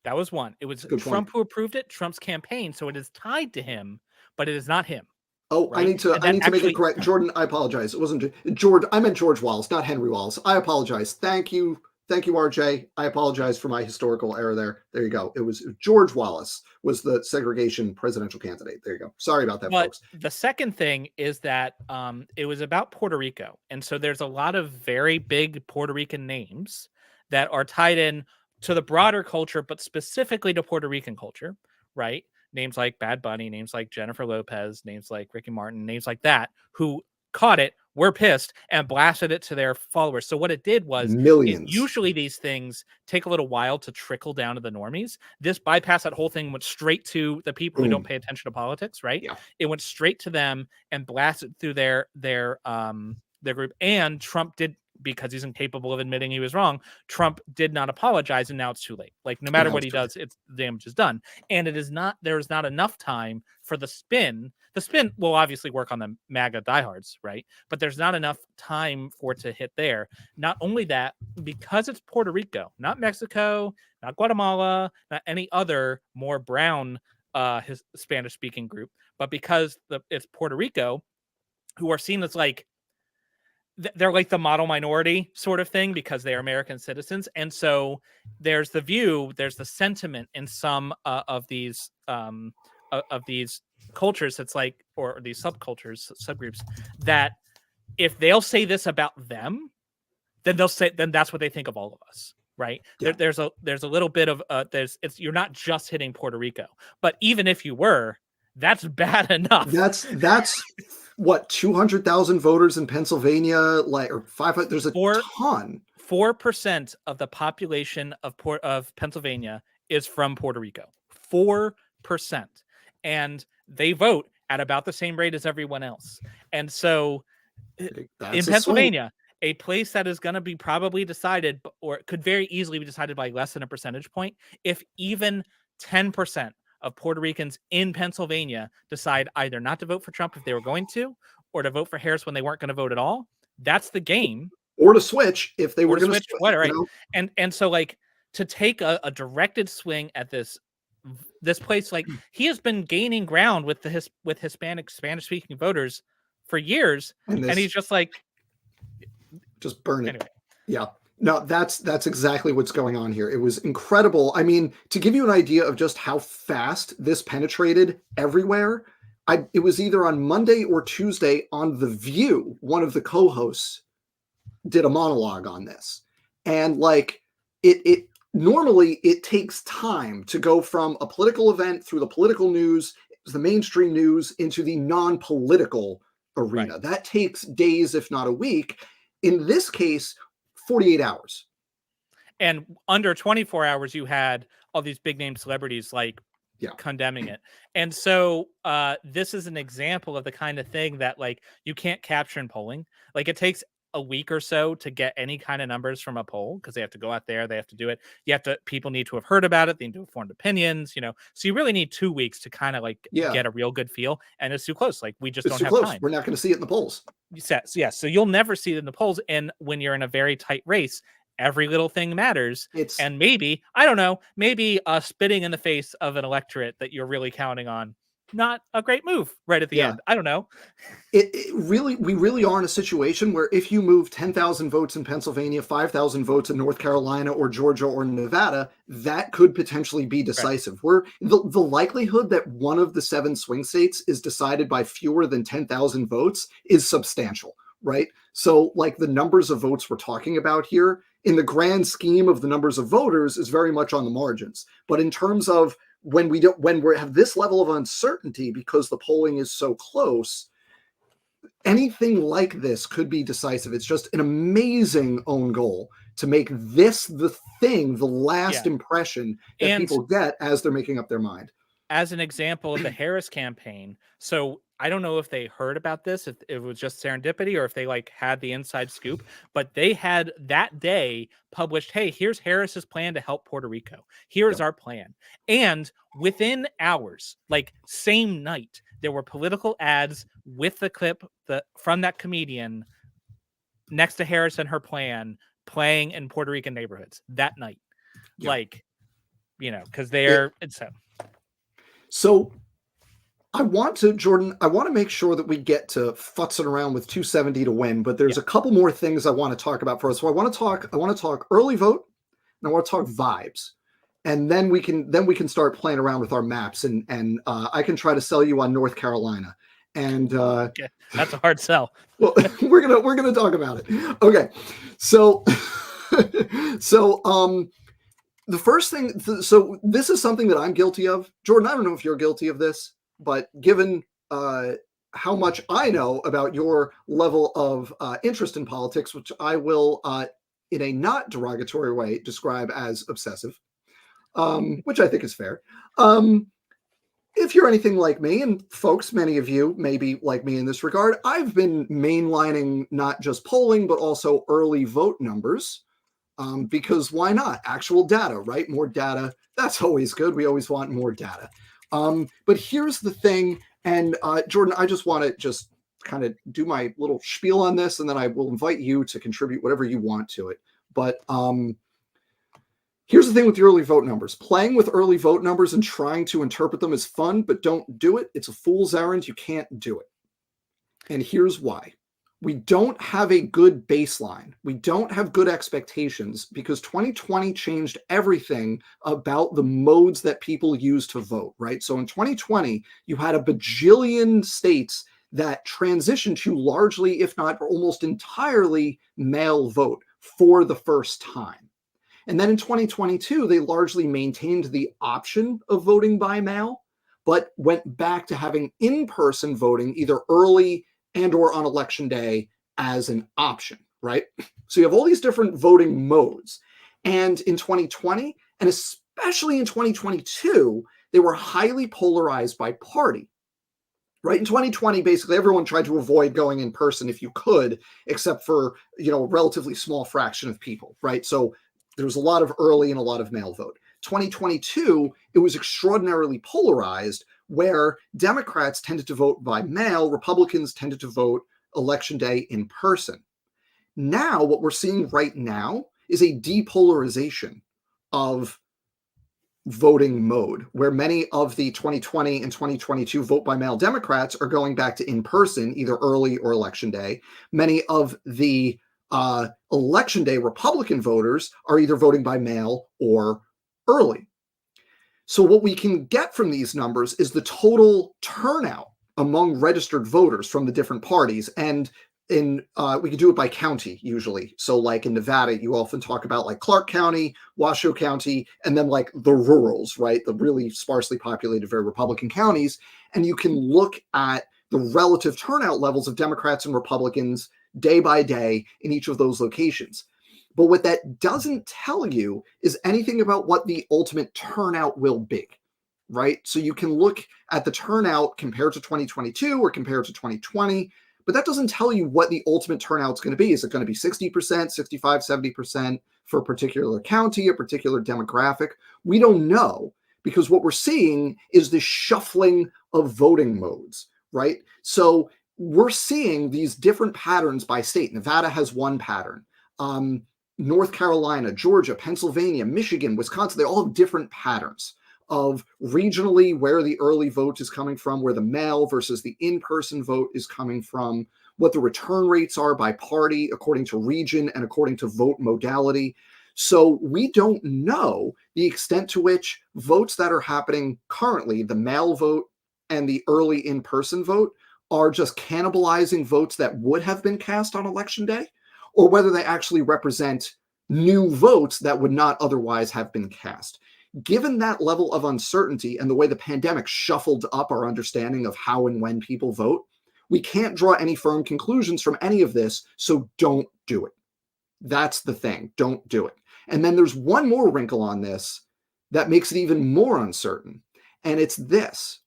That was one. It was Trump who approved it, Trump's campaign, so it is tied to him, but it is not him. Oh, right? I need to make it correct. Jordan, I apologize. It wasn't George. I meant George Wallace, not Henry Wallace. I apologize. Thank you, RJ. I apologize for my historical error there. There you go. It was George Wallace was the segregation presidential candidate. There you go. Sorry about that, folks. The second thing is that it was about Puerto Rico. And so there's a lot of very big Puerto Rican names that are tied in to the broader culture, but specifically to Puerto Rican culture, right? Names like Bad Bunny, names like Jennifer Lopez, names like Ricky Martin, names like that, who caught it, were pissed, and blasted it to their followers. So what it did was millions. Usually these things take a little while to trickle down to the normies. This bypassed that whole thing, went straight to the people who don't pay attention to politics, right? Yeah. It went straight to them and blasted through their group. And Trump did, because he's incapable of admitting he was wrong, Trump did not apologize, and now it's too late. Like, no matter what he does, it's the damage is done. And there is not enough time for the spin. The spin will obviously work on the MAGA diehards, right? But there's not enough time for it to hit there. Not only that, because it's Puerto Rico, not Mexico, not Guatemala, not any other more brown Spanish-speaking group, but because it's Puerto Rico, who are seen as like, they're like the model minority sort of thing because they are American citizens. And so there's the sentiment in some of these cultures that's like, or these subcultures, subgroups, that if they'll say this about them, then that's what they think of all of us. Right. Yeah. There's a little bit of you're not just hitting Puerto Rico, but even if you were, that's bad enough. That's what, 200,000 voters in Pennsylvania, or 500. There's a ton. 4% of the population of Pennsylvania is from Puerto Rico. 4%, and they vote at about the same rate as everyone else. And so, in Pennsylvania, a place that is going to be probably decided, or could very easily be decided by less than a percentage point, if even 10% of Puerto Ricans in Pennsylvania decide either not to vote for Trump if they were going to, or to vote for Harris when they weren't going to vote at all, that's the game. Or to switch if they were going to switch. Whatever, right? And so, like, to take a directed swing at this place, like, he has been gaining ground with Hispanic, Spanish-speaking voters for years, and he's just like, just burn it. Anyway. Yeah. No, that's exactly what's going on here. It was incredible. I mean, to give you an idea of just how fast this penetrated everywhere, it was either on Monday or Tuesday on The View, one of the co-hosts did a monologue on this. And like, it normally it takes time to go from a political event through the political news, the mainstream news, into the non-political arena. Right. That takes days, if not a week. In this case, 48 hours. And under 24 hours, you had all these big name celebrities like condemning it. And so this is an example of the kind of thing that, like, you can't capture in polling. Like, it takes a week or so to get any kind of numbers from a poll, because they have to go out there, they have to do it. People need to have heard about it, they need to have formed opinions, so you really need 2 weeks to kind of like get a real good feel. And it's too close. Like, we just don't have time. We're not going to see it in the polls. Yes. So you'll never see it in the polls. And when you're in a very tight race, every little thing matters. And maybe, I don't know, spitting in the face of an electorate that you're really counting on, not a great move right at the end. I don't know. We really are in a situation where if you move 10,000 votes in Pennsylvania, 5,000 votes in North Carolina or Georgia or Nevada, that could potentially be decisive. Right. Where the likelihood that one of the 7 swing states is decided by fewer than 10,000 votes is substantial, right? So, like, the numbers of votes we're talking about here, in the grand scheme of the numbers of voters, is very much on the margins. But in terms of when we have this level of uncertainty because the polling is so close, anything like this could be decisive. It's just an amazing own goal to make this the thing, the last impression that And people get as they're making up their mind. as an example of the Harris campaign, so I don't know if they heard about this, if it was just serendipity or if they like had the inside scoop, but they had that day published, hey, here's Harris's plan to help Puerto Rico. Here's our plan. And within hours, like same night, there were political ads with the clip from that comedian next to Harris and her plan playing in Puerto Rican neighborhoods that night. Yeah. Like, you know, because they're so I want to, Jordan, I want to make sure that we get to futzing around with 270 to win, but there's a couple more things I want to talk about first. So I want to talk early vote, and I want to talk vibes. And then we can start playing around with our maps, and I can try to sell you on North Carolina. And that's a hard sell. Well, we're gonna talk about it. Okay, so the first thing, so this is something that I'm guilty of, Jordan. I don't know if you're guilty of this, but given how much I know about your level of interest in politics, which I will, in a not derogatory way, describe as obsessive, which I think is fair. If you're anything like me, and folks, many of you may be like me in this regard, I've been mainlining not just polling, but also early vote numbers, because why not? Actual data, right? More data, that's always good. We always want more data. But here's the thing, and Jordan, I just want to just kind of do my little spiel on this, and then I will invite you to contribute whatever you want to it. But here's the thing with the early vote numbers. Playing with early vote numbers and trying to interpret them is fun, but don't do it. It's a fool's errand. You can't do it. And here's why. We don't have a good baseline. We don't have good expectations because 2020 changed everything about the modes that people use to vote, right? So in 2020, you had a bajillion states that transitioned to largely, if not almost entirely, mail vote for the first time. And then in 2022, they largely maintained the option of voting by mail, but went back to having in-person voting either early and or on election day as an option, right? So you have all these different voting modes. And in 2020, and especially in 2022, they were highly polarized by party. Right in 2020, basically everyone tried to avoid going in person if you could, except for, a relatively small fraction of people, right? So there was a lot of early and a lot of mail vote. 2022, it was extraordinarily polarized, where Democrats tended to vote by mail, Republicans tended to vote election day in person. Now, what we're seeing right now is a depolarization of voting mode, where many of the 2020 and 2022 vote by mail Democrats are going back to in person, either early or election day. Many of the election day Republican voters are either voting by mail or early. So what we can get from these numbers is the total turnout among registered voters from the different parties. And we can do it by county usually. So like in Nevada, you often talk about like Clark County, Washoe County, and then like the rurals, right? The really sparsely populated, very Republican counties. And you can look at the relative turnout levels of Democrats and Republicans day by day in each of those locations. But what that doesn't tell you is anything about what the ultimate turnout will be, right? So you can look at the turnout compared to 2022 or compared to 2020, but that doesn't tell you what the ultimate turnout is going to be. Is it going to be 60%, 65, 70% for a particular county, a particular demographic? We don't know, because what we're seeing is the shuffling of voting modes, right? So we're seeing these different patterns by state. Nevada has one pattern. North Carolina, Georgia, Pennsylvania, Michigan, Wisconsin, they all have different patterns of regionally where the early vote is coming from, where the mail versus the in-person vote is coming from, what the return rates are by party according to region and according to vote modality. So we don't know the extent to which votes that are happening currently, the mail vote and the early in-person vote, are just cannibalizing votes that would have been cast on election day, or whether they actually represent new votes that would not otherwise have been cast. Given that level of uncertainty and the way the pandemic shuffled up our understanding of how and when people vote, We can't draw any firm conclusions from any of this, so don't do it. That's the thing. Don't do it. And then there's one more wrinkle on this that makes it even more uncertain. And it's this.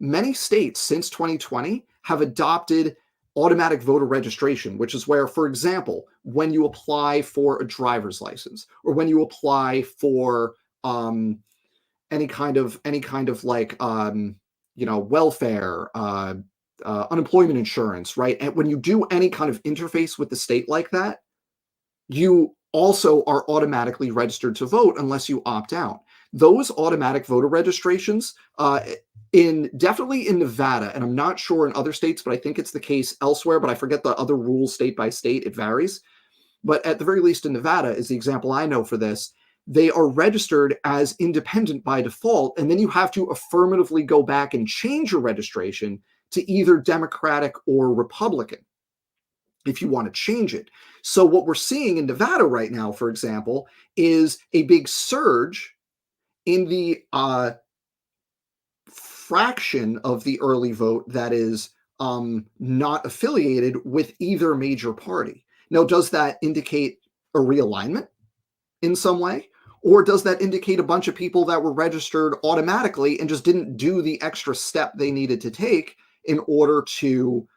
Many states since 2020 have adopted automatic voter registration, which is where, for example, when you apply for a driver's license or when you apply for any kind of like welfare, unemployment insurance, right? And when you do any kind of interface with the state like that, you also are automatically registered to vote unless you opt out. Those automatic voter registrations, definitely in Nevada, and I'm not sure in other states, but I think it's the case elsewhere, but I forget the other rules state by state, it varies. But at the very least in Nevada is the example I know for this. They are registered as independent by default, and then you have to affirmatively go back and change your registration to either Democratic or Republican if you want to change it. So what we're seeing in Nevada right now, for example, is a big surge in the fraction of the early vote that is not affiliated with either major party. Now, does that indicate a realignment in some way? Or does that indicate a bunch of people that were registered automatically and just didn't do the extra step they needed to take in order to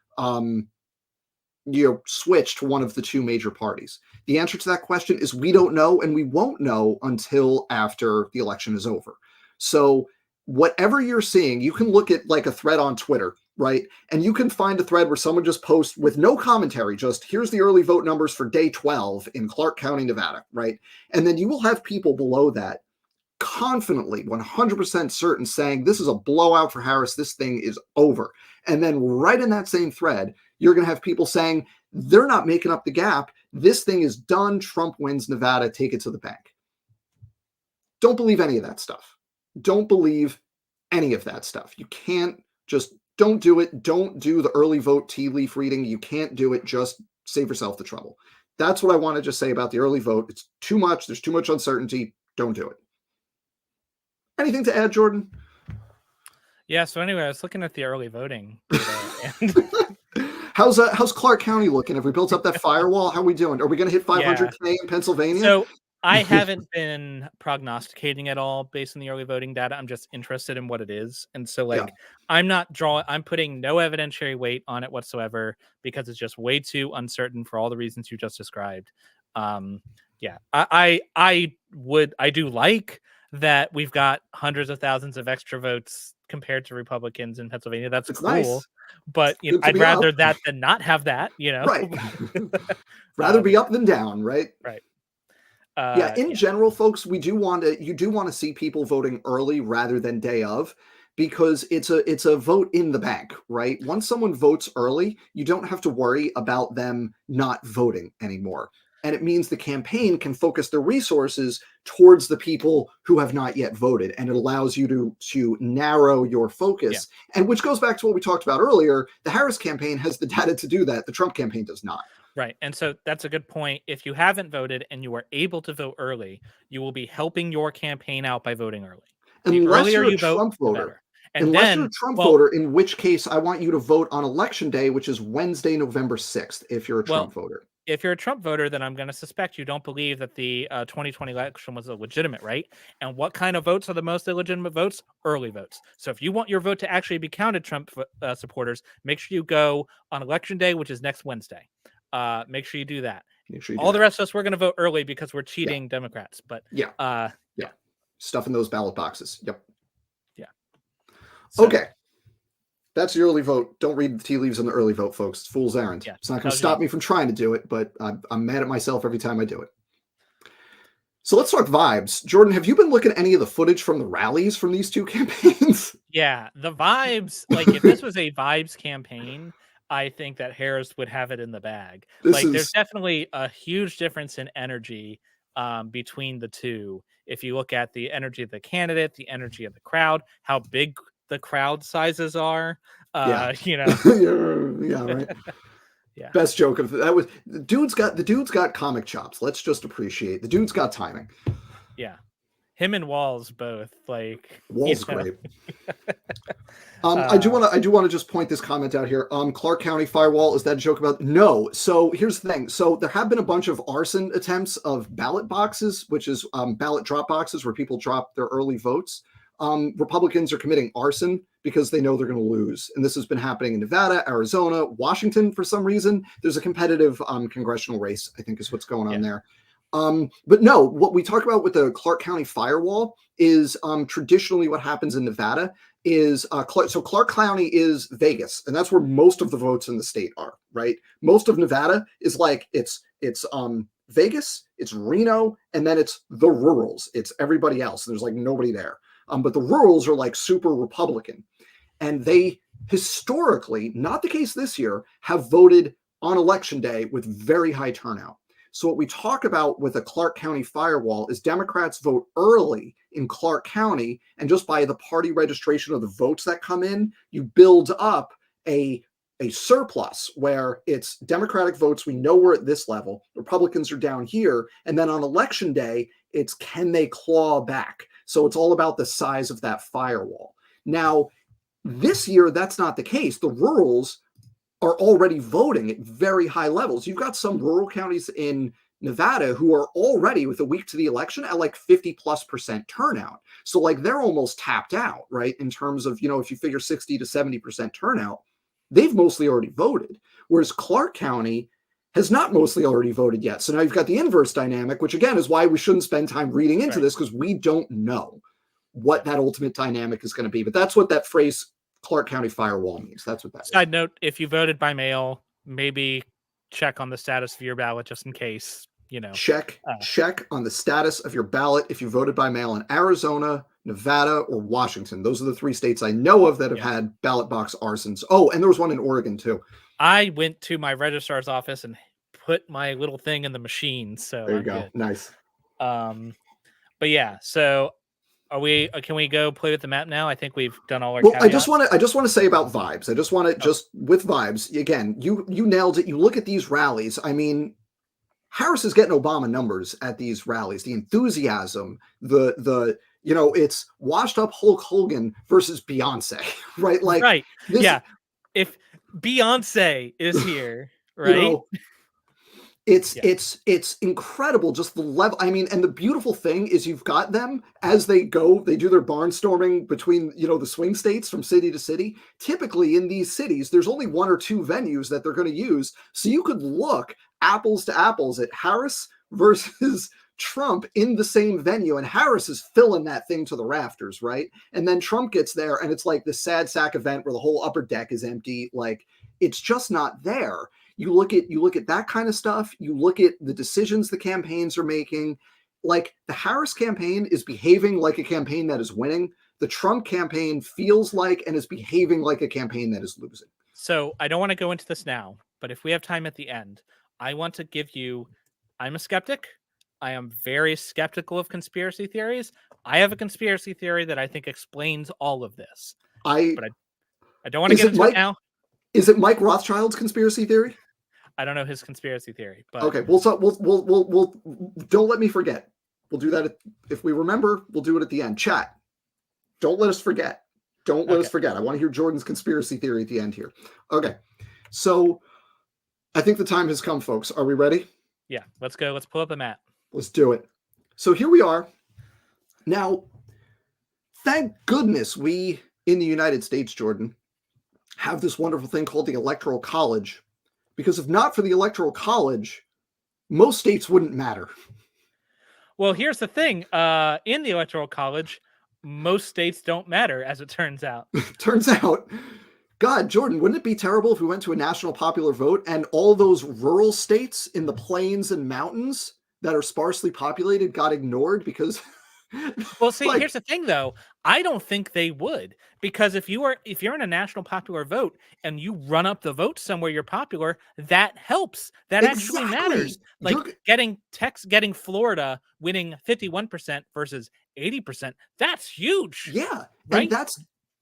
switch to one of the two major parties? The answer to that question is we don't know, and we won't know until after the election is over. So whatever you're seeing, you can look at like a thread on Twitter, right? And you can find a thread where someone just posts with no commentary, just here's the early vote numbers for day 12 in Clark County, Nevada, right? And then you will have people below that confidently, 100% certain, saying this is a blowout for Harris, this thing is over. And then right in that same thread, you're going to have people saying they're not making up the gap, this thing is done, Trump wins Nevada, take it to the bank. Don't believe any of that stuff. Don't believe any of that stuff. You can't, just don't do it. Don't do the early vote tea leaf reading. You can't do it. Just save yourself the trouble. That's what I want to just say about the early vote. It's too much. There's too much uncertainty. Don't do it. Anything to add, Jordan? Yeah, so anyway, I was looking at the early voting data and How's Clark County looking? Have we built up that firewall? How are we doing? Are we going to hit 500 today in Pennsulvania? So I haven't been prognosticating at all based on the early voting data. I'm just interested in what it is. And so I'm putting no evidentiary weight on it whatsoever because it's just way too uncertain for all the reasons you just described. I do like that we've got hundreds of thousands of extra votes compared to Republicans in Pennsylvania. That's cool. Nice. But I'd rather that than not have that, Right. Rather be up than down, right? Right. In general, folks, you do want to see people voting early rather than day of, because it's a vote in the bank, right? Once someone votes early, you don't have to worry about them not voting anymore. And it means the campaign can focus their resources towards the people who have not yet voted. And it allows you to narrow your focus. Yeah. And which goes back to what we talked about earlier. The Harris campaign has the data to do that. The Trump campaign does not. Right. And so that's a good point. If you haven't voted and you are able to vote early, you will be helping your campaign out by voting early. Unless you're a Trump voter. Unless you're a Trump voter, in which case I want you to vote on Election Day, which is Wednesday, November 6th, if you're a Trump voter. If you're a Trump voter, then I'm going to suspect you don't believe that the 2020 election was illegitimate, right? And what kind of votes are the most illegitimate votes? Early votes. So if you want your vote to actually be counted, Trump supporters, make sure you go on Election Day, which is next Wednesday. Make sure you do that. All the rest of us, we're going to vote early because we're cheating Democrats. But stuff in those ballot boxes. Yep. Yeah. So, okay. That's the early vote. Don't read the tea leaves on the early vote, folks. It's fool's errand. Yeah, it's not going to stop me from trying to do it, but I'm mad at myself every time I do it. So let's talk vibes. Jordan, have you been looking at any of the footage from the rallies from these two campaigns? Yeah, the vibes. Like, if this was a vibes campaign, I think that Harris would have it in the bag. There's definitely a huge difference in energy between the two. If you look at the energy of the candidate, the energy of the crowd, how big the crowd sizes are, right. Yeah. Best joke of that was the dude's got comic chops. Let's just appreciate the dude's got timing. Yeah. him and Walls both, like, Wall's great. uh, I do want to just point this comment out here. Clark County firewall, is that a joke about? No. So here's the thing. So there have been a bunch of arson attempts of ballot boxes, which is ballot drop boxes where people drop their early votes. Republicans are committing arson because they know they're going to lose. And this has been happening in Nevada, Arizona, Washington for some reason. There's a competitive congressional race, I think is what's going on there. But no, what we talk about with the Clark County firewall is traditionally what happens in Nevada is so Clark County is Vegas, and that's where most of the votes in the state are, right? Most of Nevada is like it's Vegas, it's Reno, and then it's the rurals. It's everybody else. And there's like nobody there. But the rurals are like super Republican, and they historically, not the case this year, have voted on election day with very high turnout. So what we talk about with a Clark County firewall is Democrats vote early in Clark County, and just by the party registration of the votes that come in, you build up a surplus where it's Democratic votes. We know we're at this level. Republicans are down here. And then on election day, it's can they claw back? So it's all about the size of that firewall. Now, this year, that's not the case. The rurals are already voting at very high levels. You've got some rural counties in Nevada who are already, with a week to the election, at like 50+% turnout. So like they're almost tapped out, right? In terms of, if you figure 60 to 70% turnout, they've mostly already voted. Whereas Clark County has not mostly already voted yet. So now you've got the inverse dynamic, which again is why we shouldn't spend time reading into this, because we don't know what that ultimate dynamic is going to be. But that's what that phrase Clark County firewall means. That's what that is. Side note, if you voted by mail, maybe check on the status of your ballot just in case, Check on the status of your ballot if you voted by mail in Arizona, Nevada, or Washington. Those are the 3 states I know of that have had ballot box arsons. Oh, and there was one in Oregon too. I went to my registrar's office and put my little thing in the machine. So there you go. Good. Nice. But yeah, so can we go play with the map now? I think we've done all our caveats. I just want to say about vibes. I just want to just with vibes again, you nailed it. You look at these rallies. I mean, Harris is getting Obama numbers at these rallies. The enthusiasm, it's washed up Hulk Hogan versus Beyonce, right? Like, right. Yeah. If Beyonce is here, right? It's incredible, just the level. I mean, and the beautiful thing is you've got them as they do their barnstorming between, the swing states from city to city. Typically in these cities, there's only 1 or 2 venues that they're going to use. So you could look apples to apples at Harris versus Trump in the same venue, and Harris is filling that thing to the rafters, right? And then Trump gets there and it's like the sad sack event where the whole upper deck is empty. Like, it's just not there. You look at that kind of stuff. You look at the decisions the campaigns are making. Like, the Harris campaign is behaving like a campaign that is winning. The Trump campaign feels like and is behaving like a campaign that is losing. So I don't want to go into this now, but if we have time at the end, I want to give you, I'm a skeptic. I am very skeptical of conspiracy theories. I have a conspiracy theory that I think explains all of this. But I don't want to get into it now. Is it Mike Rothschild's conspiracy theory? I don't know his conspiracy theory, but okay. We'll don't let me forget. We'll do that if we remember. We'll do it at the end. Chat. Don't let us forget. Don't let us forget. I want to hear Jordan's conspiracy theory at the end here. Okay. So I think the time has come, folks. Are we ready? Yeah. Let's go. Let's pull up the map. Let's do it. So here we are. Now, thank goodness we in the United States, Jordan, have this wonderful thing called the Electoral College. Because if not for the Electoral College, most states wouldn't matter. Well, here's the thing. In the Electoral College, most states don't matter, as it turns out. Turns out, God, Jordan, wouldn't it be terrible if we went to a national popular vote and all those rural states in the plains and mountains that are sparsely populated got ignored because... Well, see, here's the thing, though. I don't think they would, because if you're in a national popular vote and you run up the vote somewhere you're popular, that helps. That actually matters. Like getting Florida winning 51% versus 80%. That's huge. Yeah, right.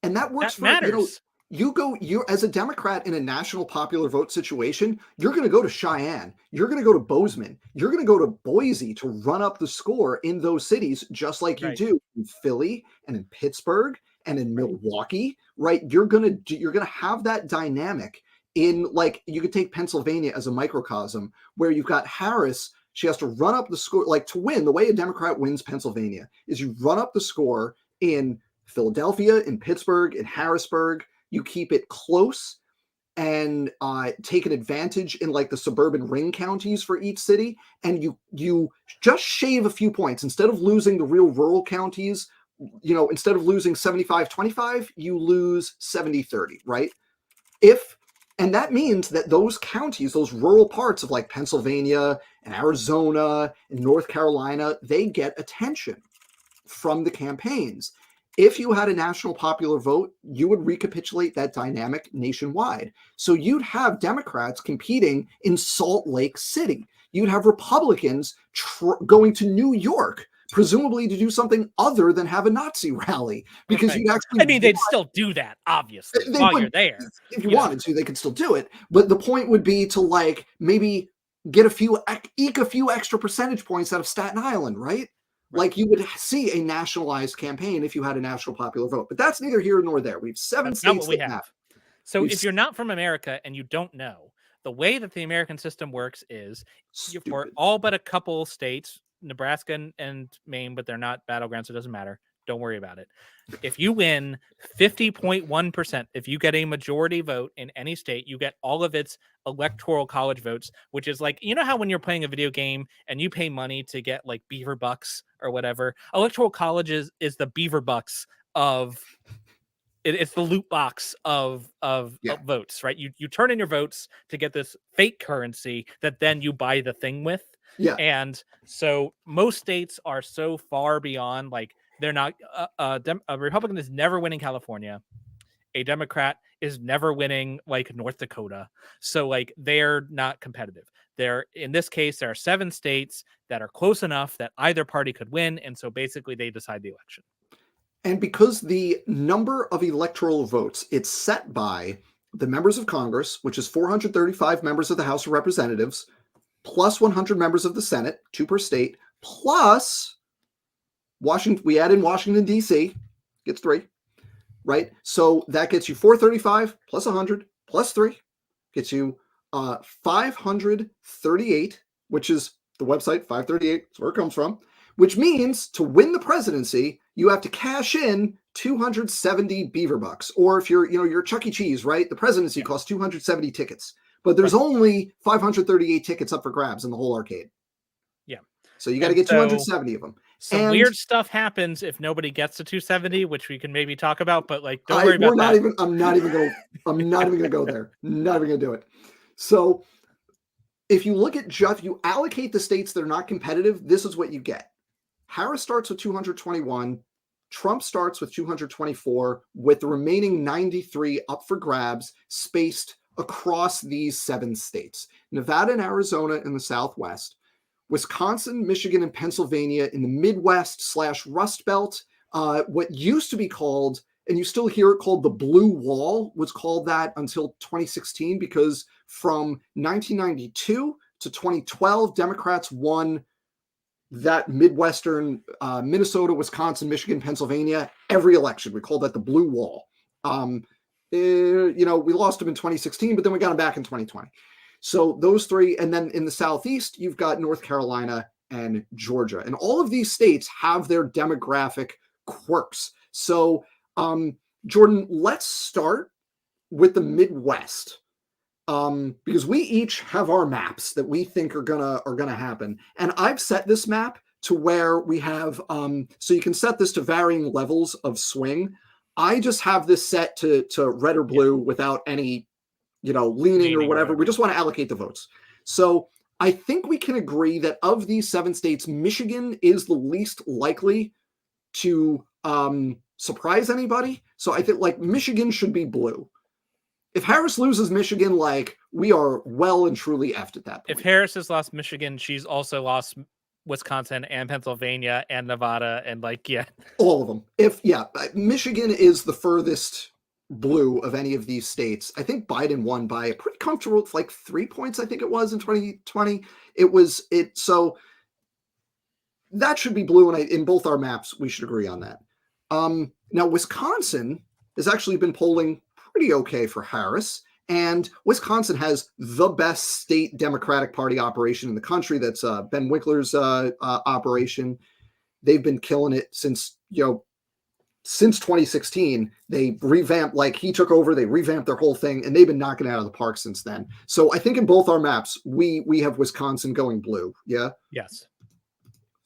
And that works. That matters. you're as a Democrat in a national popular vote situation, you're going to go to Cheyenne, you're going to go to Bozeman, you're going to go to Boise to run up the score in those cities, just like you Right. do in Philly and in Pittsburgh and in Right. Milwaukee, right? You're going to have that dynamic in, like, you could take Pennsylvania as a microcosm where you've got Harris. She has to run up the score, like, to win. The way a Democrat wins Pennsylvania is you run up the score in Philadelphia, in Pittsburgh, in Harrisburg. You keep it close and take an advantage in, like, the suburban ring counties for each city, and you just shave a few points. Instead of losing the real rural counties, instead of losing 75-25, you lose 70-30, right? And that means that those counties, those rural parts of, like, Pennsylvania and Arizona and North Carolina, they get attention from the campaigns. If you had a national popular vote, you would recapitulate that dynamic nationwide. So you'd have Democrats competing in Salt Lake City. You'd have Republicans going to New York, presumably to do something other than have a Nazi rally, because Right. you'd actually. I mean, they'd still do that, obviously, while you're there. If you wanted to, they could still do it. But the point would be to, like, maybe eke a few extra percentage points out of Staten Island, right? Like, you would see a nationalized campaign if you had a national popular vote. But that's neither here nor there. We have 7 That's states not what we have. So if you're not from America and you don't know, the way that the American system works is for all but a couple states, Nebraska and Maine, but they're not battlegrounds, so it doesn't matter. Don't worry about it. If you win 50.1%, if you get a majority vote in any state, you get all of its electoral college votes, which is like, you know how when you're playing a video game and you pay money to get, like, beaver bucks or whatever, electoral college is the beaver bucks of it's the loot box of votes, right? You turn in your votes to get this fake currency that then you buy the thing with. Yeah. And so most states are so far beyond, like, they're not a Republican is never winning California. A Democrat is never winning, like, North Dakota. So, like, they're not competitive. In this case, there are 7 states that are close enough that either party could win. And so basically they decide the election. And because the number of electoral votes, it's set by the members of Congress, which is 435 members of the House of Representatives, plus 100 members of the Senate, 2 per state, plus Washington. We add in Washington, D.C., gets 3, right? So that gets you 435 plus 100 plus 3, gets you 538, which is the website 538. That's where it comes from. Which means to win the presidency, you have to cash in 270 beaver bucks. Or if you're Chuck E. Cheese, right? The presidency costs 270 tickets. But there's only 538 tickets up for grabs in the whole arcade. Yeah. So you got to get 270 of them. Some weird stuff happens if nobody gets to 270, which we can maybe talk about, but, like, don't worry about that. I'm not even gonna go there. Not even gonna do it. So if you look at if you allocate the states that are not competitive, this is what you get. Harris starts with 221. Trump starts with 224, with the remaining 93 up for grabs, spaced across these 7 states: Nevada and Arizona in the Southwest, Wisconsin, Michigan, and Pennsylvania in the Midwest/Rust Belt. What used to be called, and you still hear it called, the Blue Wall, was called that until 2016, because from 1992 to 2012, Democrats won that Midwestern, Minnesota, Wisconsin, Michigan, Pennsylvania, every election. We called that the Blue Wall. We lost them in 2016, but then we got them back in 2020. So those 3, and then in the Southeast, you've got North Carolina and Georgia. And all of these states have their demographic quirks. So, Jordan, let's start with the Midwest. Because we each have our maps that we think are gonna happen. And I've set this map to where we have, so you can set this to varying levels of swing. I just have this set to red or blue without any, leaning or whatever. We just want to allocate the votes. So I think we can agree that of these 7 states, Michigan is the least likely to surprise anybody. So I think, like, Michigan should be blue. If Harris loses Michigan, like, we are well and truly effed at that point. If Harris has lost Michigan, she's also lost Wisconsin and Pennsylvania and Nevada and, like, all of them. Michigan is the furthest blue of any of these states. I think Biden won by a pretty comfortable, like 3 points, I think it was in 2020. So that should be blue, and in both our maps, we should agree on that. Now, Wisconsin has actually been polling pretty okay for Harris, and Wisconsin has the best state Democratic Party operation in the country. That's Ben Winkler's operation. They've been killing it since 2016. They revamped, like he took over, they revamped their whole thing, and they've been knocking it out of the park since then. So I think in both our maps, we have Wisconsin going blue. Yeah. Yes.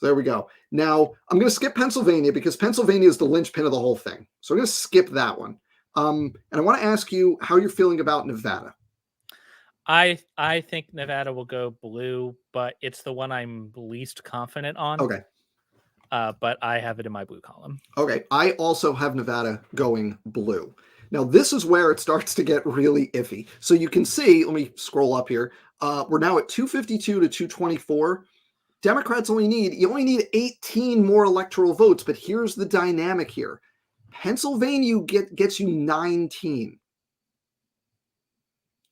There we go. Now, I'm going to skip Pennsylvania because Pennsylvania is the linchpin of the whole thing. So I'm going to skip that one. And I want to ask you how you're feeling about Nevada. I think Nevada will go blue, but it's the one I'm least confident on. Okay. But I have it in my blue column. Okay. I also have Nevada going blue. Now, this is where it starts to get really iffy. So you can see, let me scroll up here. We're now at 252 to 224. Democrats only need 18 more electoral votes, but here's the dynamic here. Pennsylvania gets you 19.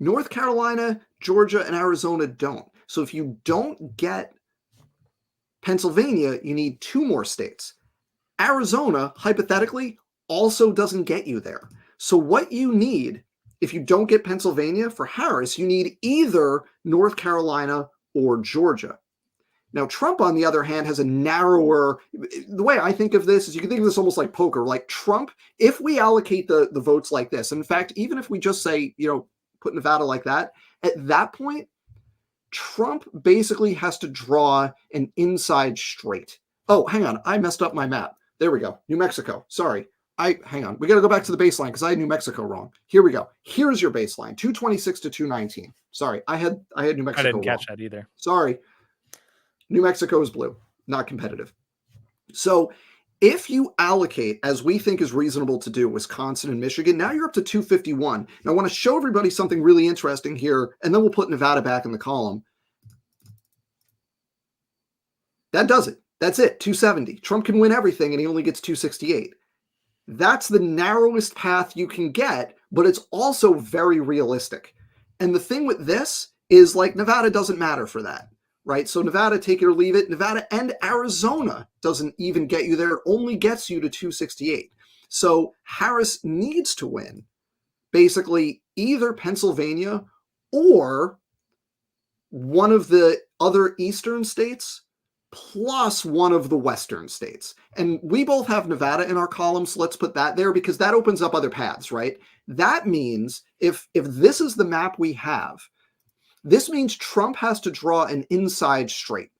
North Carolina, Georgia, and Arizona don't. So if you don't get Pennsylvania, you need 2 more states. Arizona, hypothetically, also doesn't get you there. So what you need, if you don't get Pennsylvania for Harris, you need either North Carolina or Georgia. Now, Trump, on the other hand, has a narrower. The way I think of this is you can think of this almost like poker. Like Trump, if we allocate the votes like this, in fact, even if we just say, put Nevada like that, at that point, Trump basically has to draw an inside straight. Oh, hang on. I messed up my map. There we go. New Mexico. Sorry. Hang on. We got to go back to the baseline because I had New Mexico wrong. Here we go. Here's your baseline, 226 to 219. Sorry. I had New Mexico I didn't wrong. catch that either. Sorry. New Mexico is blue, not competitive. So if you allocate, as we think is reasonable to do, Wisconsin and Michigan, now you're up to 251. Now I want to show everybody something really interesting here, and then we'll put Nevada back in the column. That does it. That's it, 270. Trump can win everything, and he only gets 268. That's the narrowest path you can get, but it's also very realistic. And the thing with this is, like, Nevada doesn't matter for that. Right? So Nevada, take it or leave it. Nevada and Arizona doesn't even get you there. It only gets you to 268. So Harris needs to win basically either Pennsylvania or one of the other eastern states plus one of the western states. And we both have Nevada in our column, so let's put that there because that opens up other paths, right? That means if this is the map we have, this means Trump has to draw an inside straight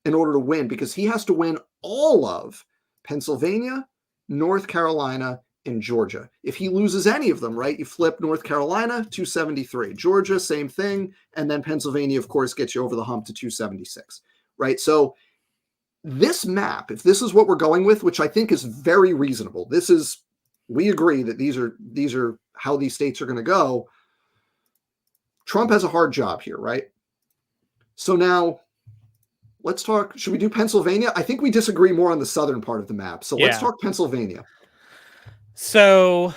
in order to win because he has to win all of Pennsylvania, North Carolina, and Georgia. If he loses any of them, right, you flip North Carolina, 273. Georgia, same thing. And then Pennsylvania, of course, gets you over the hump to 276, right? So this map, if this is what we're going with, which I think is very reasonable, we agree that these are how these states are going to go. Trump has a hard job here, right? So now let's talk. Should we do Pennsylvania? I think we disagree more on the southern part of the map. So let's talk Pennsylvania. So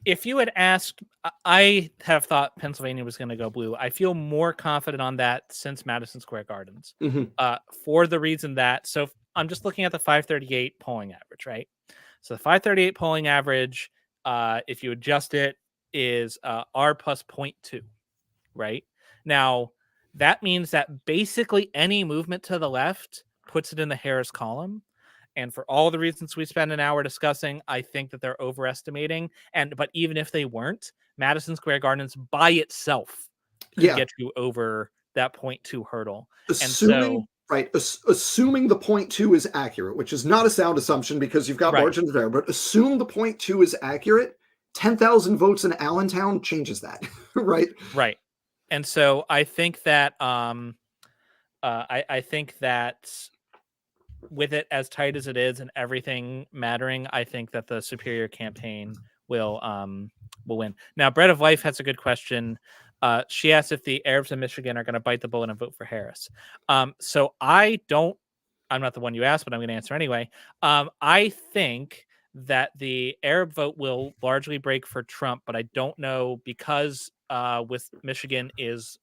if you had asked, I have thought Pennsylvania was going to go blue. I feel more confident on that since Madison Square Gardens for the reason that, so I'm just looking at the 538 polling average, right? So the 538 polling average, if you adjust it, is R plus 0.2. Right now, that means that basically any movement to the left puts it in the Harris column. And for all the reasons we spent an hour discussing, I think that they're overestimating. But even if they weren't, Madison Square Gardens by itself could get you over that 0.2 hurdle. Assuming the 0.2 is accurate, which is not a sound assumption because you've got margins there, but assume the 0.2 is accurate, 10,000 votes in Allentown changes that, right? Right. And so I think that I think that with it as tight as it is and everything mattering, I think that the superior campaign will win. Now, Bread of Life has a good question. She asks if the Arabs in Michigan are going to bite the bullet and vote for Harris. So I'm not the one you asked, but I'm going to answer anyway. I think that the Arab vote will largely break for Trump, but I don't know because with Michigan is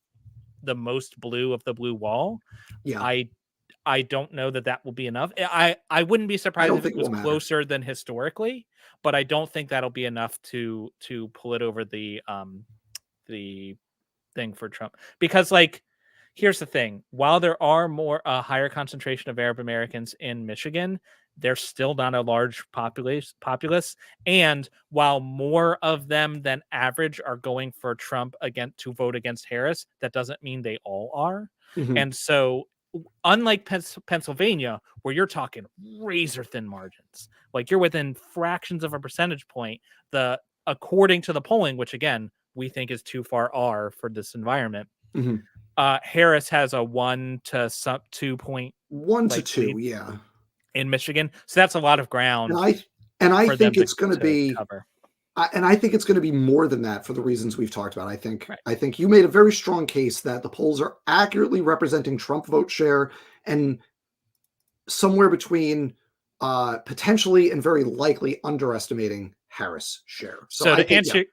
the most blue of the blue wall. Yeah, I don't know that will be enough. I wouldn't be I surprised don't if it think it was will matter. closer than historically, but I don't think that'll be enough to pull it over the thing for Trump. Because like here's the thing, while there are more higher concentration of Arab Americans in Michigan, there's still not a large populace, and while more of them than average are going for Trump again to vote against Harris, that doesn't mean they all are. Mhm. And so unlike Pennsylvania, where you're talking razor thin margins, like you're within fractions of a percentage point, the according to the polling, which again we think is too far R for this environment, Mhm. Harris has a 1 to 2 point 1 to 2, lead yeah. in Michigan, so that's a lot of And ground I for them think it's going to to be cover. and I think it's going to be more than that for the reasons we've talked about. Right. I think you made a very strong case that the polls are accurately representing Trump vote share and somewhere between potentially and very likely underestimating Harris share. So So I think to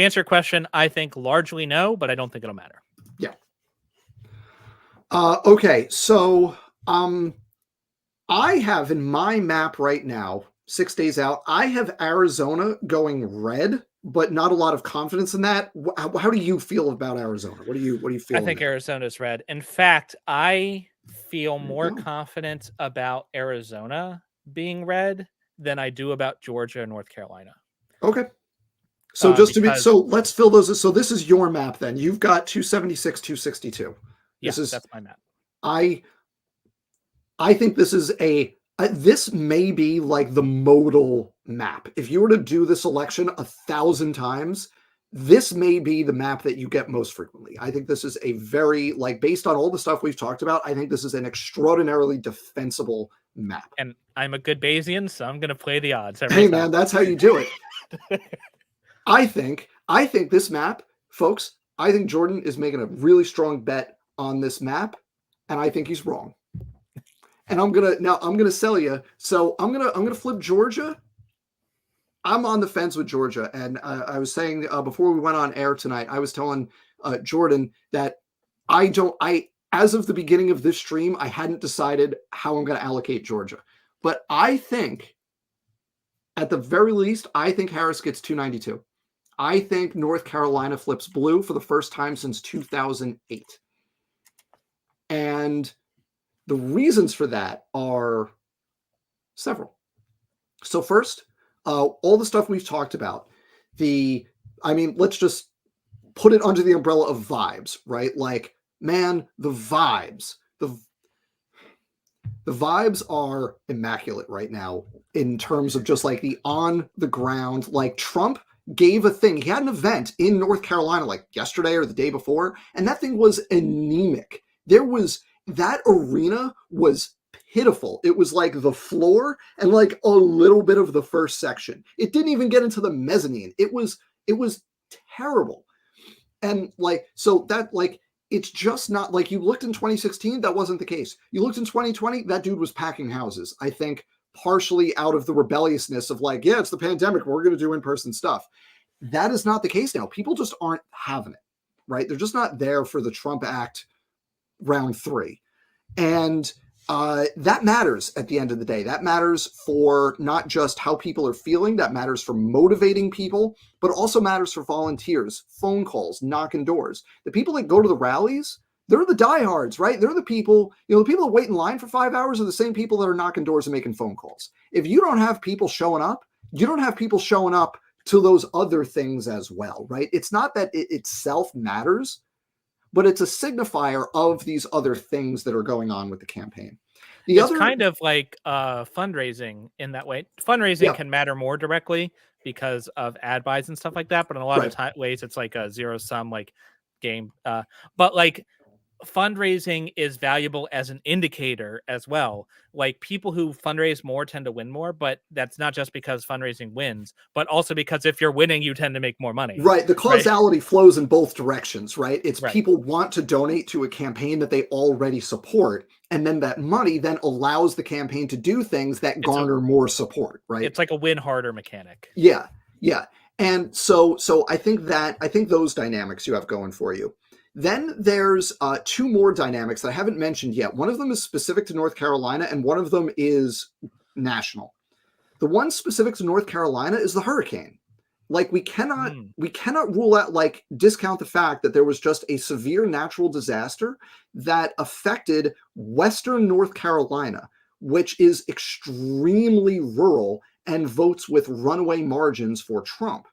answer your question, I think largely no, but I don't think it'll matter. yeah. Okay, so I have in my map right now, 6 days out, I have Arizona going red, but not a lot of confidence in that. How do you feel about Arizona? What do you I feeling think there? Arizona's red. In fact, I feel There you more go. confident about Arizona being red than I do about Georgia and North Carolina. Okay. So just to be Because so let's fill those. So this is your map then. You've got 276, 262. yeah, This is that's my map. I I think this is this may be like the modal map. If you were to do this election 1,000 times, this may be the map that you get most frequently. I think this is a very like based on all the stuff we've talked about. I think this is an extraordinarily defensible map. And I'm a good Bayesian, so I'm gonna play the odds every Hey time. man, that's how you do it. I think this map, folks. I think Jordan is making a really strong bet on this map, and I think he's wrong. And I'm gonna sell you. So I'm gonna flip Georgia. I'm on the fence with Georgia, and I was saying before we went on air tonight, I was telling Jordan that I as of the beginning of this stream, I hadn't decided how I'm going to allocate Georgia, but I think at the very least, I think Harris gets 292. I think North Carolina flips blue for the first time since 2008, and the reasons for that are several. So first, all the stuff we've talked about, let's just put it under the umbrella of vibes, right? Like, man, the vibes are immaculate right now in terms of just like the on the ground. Like Trump gave a thing. He had an event in North Carolina like yesterday or the day before, and that thing was anemic. That arena was pitiful. It was like the floor and like a little bit of the first section. It didn't even get into the mezzanine. It was terrible. And like so that like it's just not like you looked in 2016, that wasn't the case. You looked in 2020, that dude was packing houses. I think partially out of the rebelliousness of like, yeah, it's the pandemic, we're going to do in-person stuff. That is not the case now. People just aren't having it, right? They're just not there for the Trump Act round 3. And that matters at the end of the day. That matters for not just how people are feeling, that matters for motivating people, but also matters for volunteers, phone calls, knocking doors. The people that go to the rallies, they're the diehards, right? They're the people, the people that wait in line for 5 hours are the same people that are knocking doors and making phone calls. If you don't have people showing up, you don't have people showing up to those other things as well, right? It's not that it itself matters, but it's a signifier of these other things that are going on with the campaign. It's kind of like fundraising in that way. Fundraising can matter more directly because of ad buys and stuff like that, but in a lot of ways, it's like a zero sum like game. But like fundraising is valuable as an indicator as well. Like, people who fundraise more tend to win more, but that's not just because fundraising wins, but also because if you're winning, you tend to make more money. Right. The Right. causality flows in both directions, right? It's Right. people want to donate to a campaign that they already support, and then that money then allows the campaign to do things that garner more support, right? It's like a win harder mechanic. Yeah. Yeah. And so I think those dynamics you have going for you. Then there's two more dynamics that I haven't mentioned yet. One of them is specific to North Carolina, and one of them is national. The one specific to North Carolina is the hurricane. Like, we cannot rule out, like, discount the fact that there was just a severe natural disaster that affected Western North Carolina, which is extremely rural and votes with runaway margins for Trump.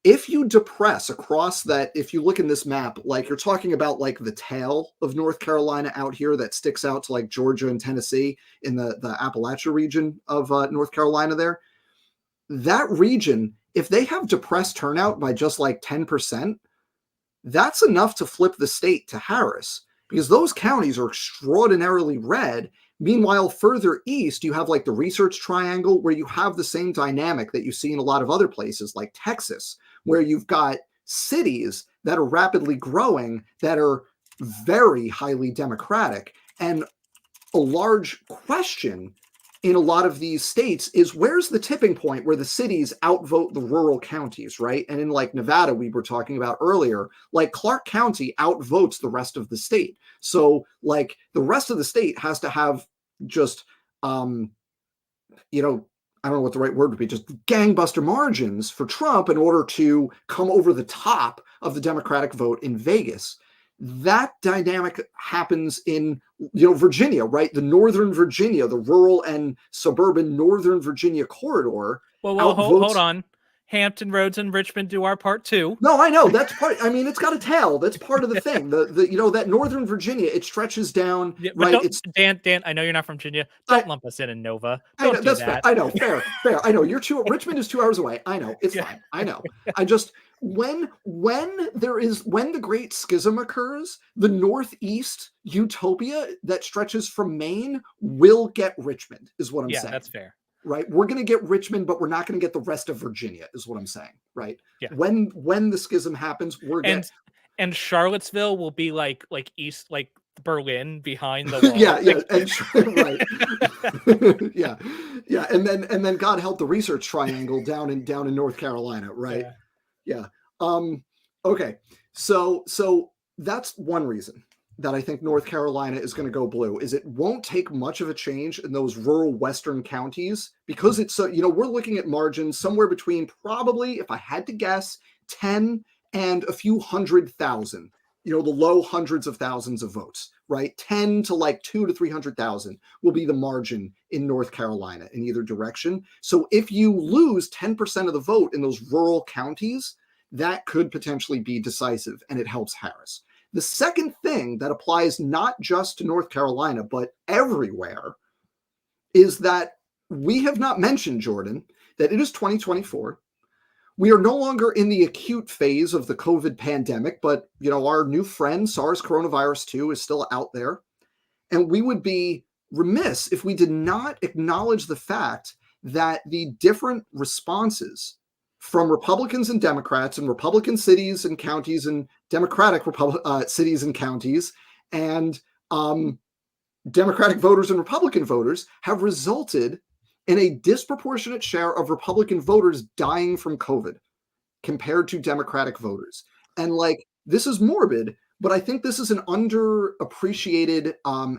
If you depress across that, if you look in this map, like, you're talking about like the tail of North Carolina out here that sticks out to like Georgia and Tennessee in the Appalachia region of North Carolina there, that region, if they have depressed turnout by just like 10%, that's enough to flip the state to Harris, because those counties are extraordinarily red. Meanwhile, further east, you have like the Research Triangle, where you have the same dynamic that you see in a lot of other places like Texas, where you've got cities that are rapidly growing that are very highly Democratic. And a large question in a lot of these states is, where's the tipping point where the cities outvote the rural counties, right? And in like Nevada, we were talking about earlier, like Clark County outvotes the rest of the state. So like the rest of the state has to have just, you know, I don't know what the right word would be, just gangbuster margins for Trump in order to come over the top of the Democratic vote in Vegas. That dynamic happens in, you know, Virginia, right? The Northern Virginia, the rural and suburban Northern Virginia corridor. Well, hold on. Hampton Roads and Richmond do our part too. No, I know, that's part. I mean, it's got a tail. That's part of the thing. The you know, that Northern Virginia, it stretches down. Yeah, right. It's Dan. I know you're not from Virginia. Don't lump us in Nova. Don't do that's that. Fair. I know, fair. I know you're Richmond is 2 hours away. I know, it's fine. I know. I just when the Great Schism occurs, the Northeast utopia that stretches from Maine will get Richmond, is what I'm saying. Yeah, that's fair. Right, we're going to get Richmond, but we're not going to get the rest of Virginia, is what I'm saying. Right. Yeah. When the schism happens, and Charlottesville will be like East, like Berlin behind the wall. Right. yeah. And then God help the Research Triangle down in North Carolina. Right. Yeah. Okay. So that's one reason that I think North Carolina is going to go blue, is it won't take much of a change in those rural Western counties, because it's so, you know, we're looking at margins somewhere between, probably, if I had to guess, 10 and a few 100,000, you know, the low hundreds of thousands of votes, right? 10 to like 200,000 to 300,000 will be the margin in North Carolina in either direction. So if you lose 10% of the vote in those rural counties, that could potentially be decisive, and it helps Harris. The second thing that applies not just to North Carolina, but everywhere, is that we have not mentioned, Jordan, that it is 2024. We are no longer in the acute phase of the COVID pandemic, but, you know, our new friend, SARS coronavirus 2, is still out there. And we would be remiss if we did not acknowledge the fact that the different responses from Republicans and Democrats, and Republican cities and counties and Democratic cities and counties, and Democratic voters and Republican voters, have resulted in a disproportionate share of Republican voters dying from COVID compared to Democratic voters. And like, this is morbid, but I think this is an underappreciated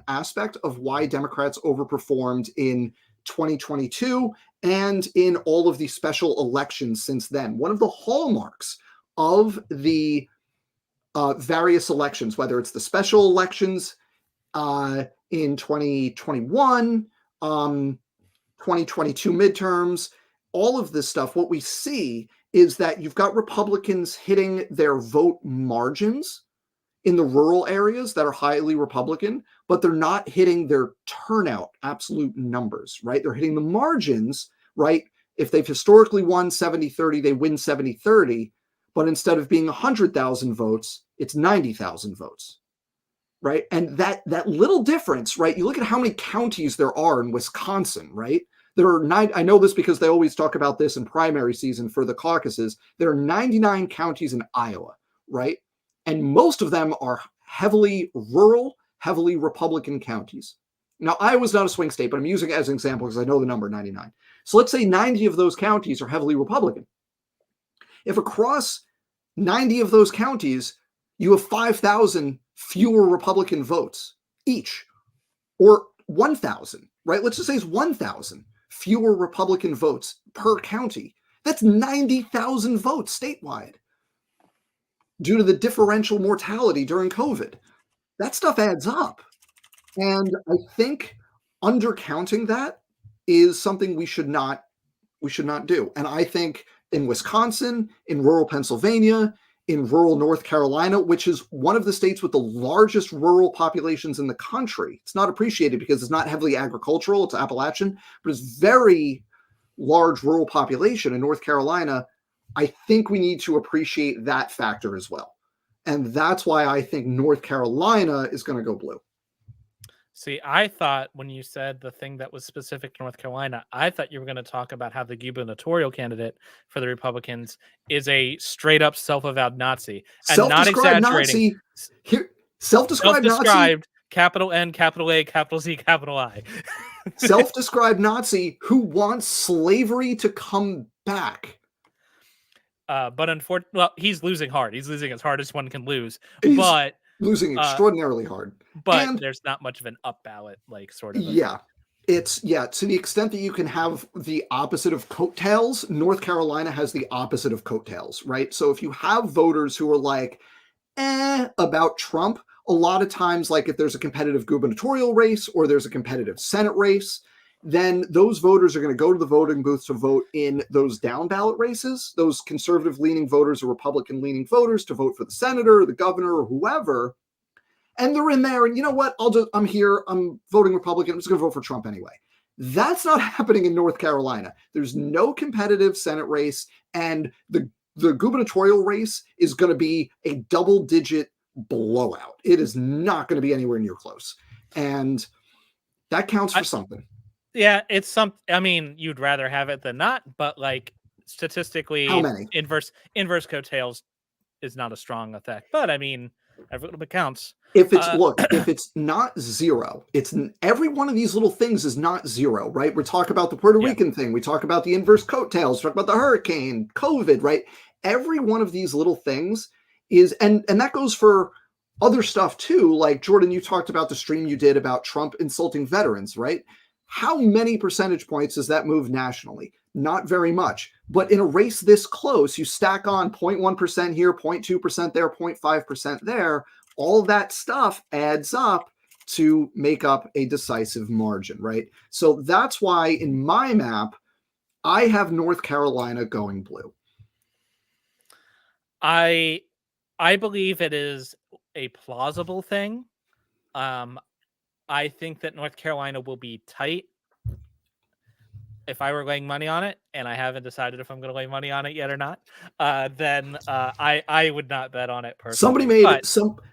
aspect of why Democrats overperformed in 2022 and in all of the special elections since then. One of the hallmarks of the various elections, whether it's the special elections in 2021, 2022 midterms, all of this stuff, what we see is that you've got Republicans hitting their vote margins in the rural areas that are highly Republican, but they're not hitting their turnout absolute numbers, right? They're hitting the margins, right? If they've historically won 70-30, they win 70-30, but instead of being 100,000 votes, it's 90,000 votes, right? And that little difference, right? You look at how many counties there are in Wisconsin, right? There are nine. I know this because they always talk about this in primary season for the caucuses. There are 99 counties in Iowa, right? And most of them are heavily rural, heavily Republican counties. Now, Iowa's not a swing state, but I'm using it as an example because I know the number 99. So let's say 90 of those counties are heavily Republican. If across 90 of those counties, you have 5,000 fewer Republican votes each, or 1,000, right? Let's just say it's 1,000 fewer Republican votes per county. That's 90,000 votes statewide due to the differential mortality during COVID. That stuff adds up. And I think undercounting that is something we should not do. And I think in Wisconsin, in rural Pennsylvania, in rural North Carolina, which is one of the states with the largest rural populations in the country. It's not appreciated because it's not heavily agricultural, it's Appalachian, but it's very large rural population in North Carolina. I think we need to appreciate that factor as well. And that's why I think North Carolina is going to go blue. See, I thought when you said the thing that was specific to North Carolina, I thought you were going to talk about how the gubernatorial candidate for the Republicans is a straight up self-avowed Nazi. And not exaggerating. Nazi. Self-described Nazi. Capital N, capital A, capital Z, capital I. Self-described Nazi who wants slavery to come back. But unfortunately, well, he's losing hard. He's losing as hard as one can lose. He's losing extraordinarily hard. But there's not much of an up ballot, like sort of. Yeah. It's to the extent that you can have the opposite of coattails, North Carolina has the opposite of coattails, right? So if you have voters who are like, about Trump, a lot of times, like if there's a competitive gubernatorial race or there's a competitive Senate race, then those voters are going to go to the voting booth to vote in those down ballot races, those conservative leaning voters or Republican leaning voters to vote for the senator or the governor or whoever. And they're in there and you know what? I'm here. I'm voting Republican. I'm just going to vote for Trump anyway. That's not happening in North Carolina. There's no competitive Senate race. And the gubernatorial race is going to be a double-digit blowout. It is not going to be anywhere near close. And that counts for something. Yeah, it's I mean, you'd rather have it than not, but like statistically, how many? Inverse coattails is not a strong effect. But I mean, every little bit counts. If it's if it's not zero, it's every one of these little things is not zero, right? We talk about the Puerto Rican thing, we talk about the inverse coattails, talk about the hurricane, COVID, right? Every one of these little things is, and that goes for other stuff too. Like Jordan, you talked about the stream you did about Trump insulting veterans, right? How many percentage points does that move nationally? Not very much. But in a race this close, you stack on 0.1% here, 0.2% there, 0.5% there. All that stuff adds up to make up a decisive margin, right? So that's why in my map, I have North Carolina going blue. I believe it is a plausible thing. I think that North Carolina will be tight. If I were laying money on it, and I haven't decided if I'm going to lay money on it yet or not, then I would not bet on it personally.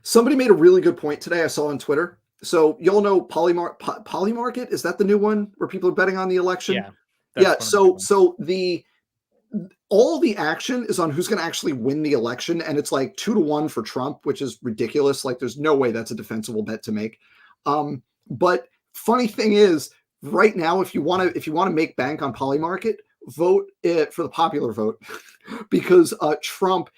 Somebody made a really good point today. I saw on Twitter. So y'all know Polymarket? Is that the new one where people are betting on the election? Yeah. So all the action is on who's going to actually win the election, and it's like 2-1 for Trump, which is ridiculous. Like, there's no way that's a defensible bet to make. But funny thing is, right now, if you want to make bank on Polymarket, vote for the popular vote because Trump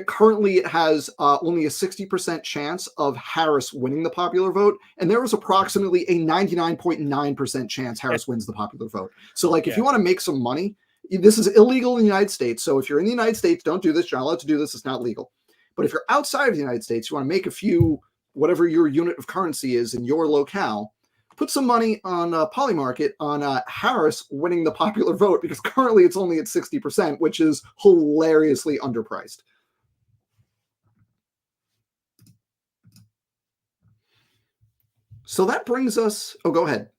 currently has only a 60% chance of Harris winning the popular vote, and there was approximately a 99.9% chance Harris wins the popular vote. So, like, if you want to make some money, this is illegal in the United States. So if you're in the United States, don't do this. You're not allowed to do this. It's not legal. But if you're outside of the United States, you want to make a few, whatever your unit of currency is in your locale, put some money on Polymarket on Harris winning the popular vote, because currently it's only at 60%, which is hilariously underpriced. So that brings us... Oh, go ahead.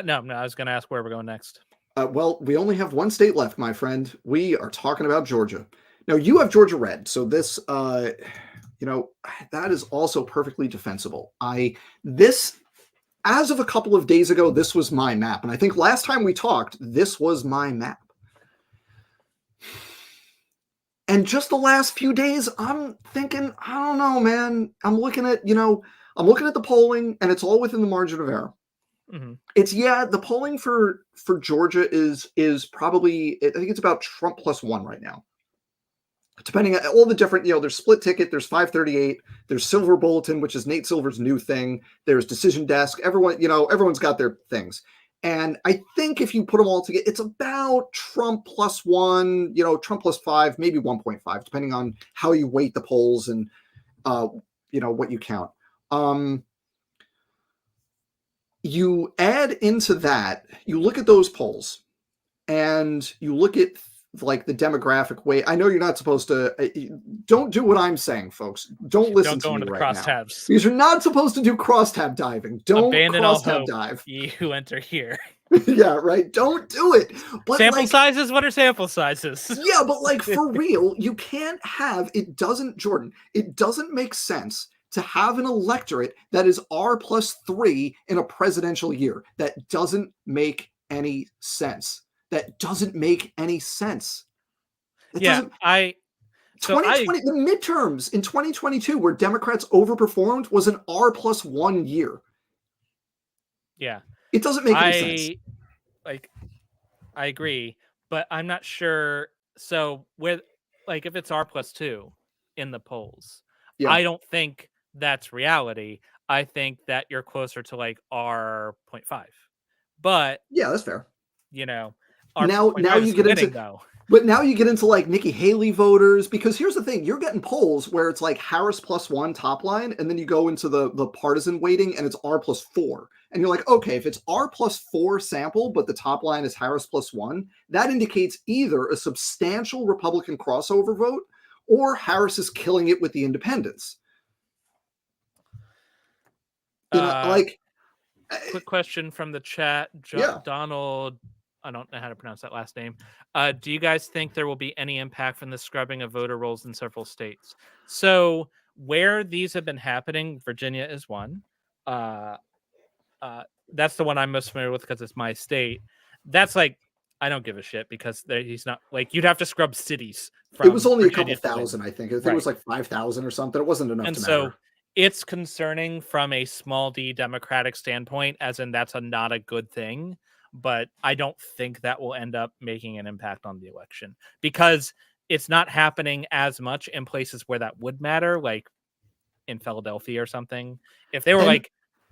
No, I was going to ask where we're going next. Well, we only have one state left, my friend. We are talking about Georgia. Now, you have Georgia red, so this that is also perfectly defensible. This, as of a couple of days ago, this was my map. And I think last time we talked, this was my map. And just the last few days, I'm thinking, I don't know, man. I'm looking at the polling, and it's all within the margin of error. Mm-hmm. The polling for Georgia is probably, I think it's about Trump +1 right now. Depending on all the different, there's split ticket, there's 538, there's Silver Bulletin, which is Nate Silver's new thing. There's Decision Desk. Everyone's got their things. And I think if you put them all together, it's about Trump +1, Trump +5, maybe 1.5, depending on how you weight the polls and, what you count. You add into that, you look at those polls and you look at like the demographic way. I know you're not supposed to, don't do what I'm saying, folks. Don't listen to me right now. Crosstabs. Because you're not supposed to do crosstab diving. Don't abandon all crosstab hope, dive. ye who enter here. Yeah, right. Don't do it. But sample sizes? What are sample sizes? Yeah, but like for real, you can't have, Jordan, it doesn't make sense to have an electorate that is R+3 in a presidential year. That doesn't make any sense. That doesn't make any sense. The midterms in 2022, where Democrats overperformed, was an R+1 year. Yeah. It doesn't make any sense. I agree, but I'm not sure. So with if it's R+2 in the polls, I don't think that's reality. I think that you're closer to R.5. But yeah, that's fair. Now you get into though. But now you get into Nikki Haley voters, because here's the thing: you're getting polls where it's Harris +1 top line, and then you go into the partisan weighting and it's R+4, and you're like, okay, if it's R+4 sample, but the top line is Harris +1, that indicates either a substantial Republican crossover vote or Harris is killing it with the independents. Quick question from the chat, Donald. I don't know how to pronounce that last name. Do you guys think there will be any impact from the scrubbing of voter rolls in several states? So where these have been happening, Virginia is one. That's the one I'm most familiar with because it's my state. That's I don't give a shit because he's not you'd have to scrub cities. It was only Virginia a couple thousand, I think. It was 5,000 or something. It wasn't enough to matter. It's concerning from a small d Democratic standpoint, as in that's not a good thing. But I don't think that will end up making an impact on the election because it's not happening as much in places where that would matter, like in Philadelphia or something. If they were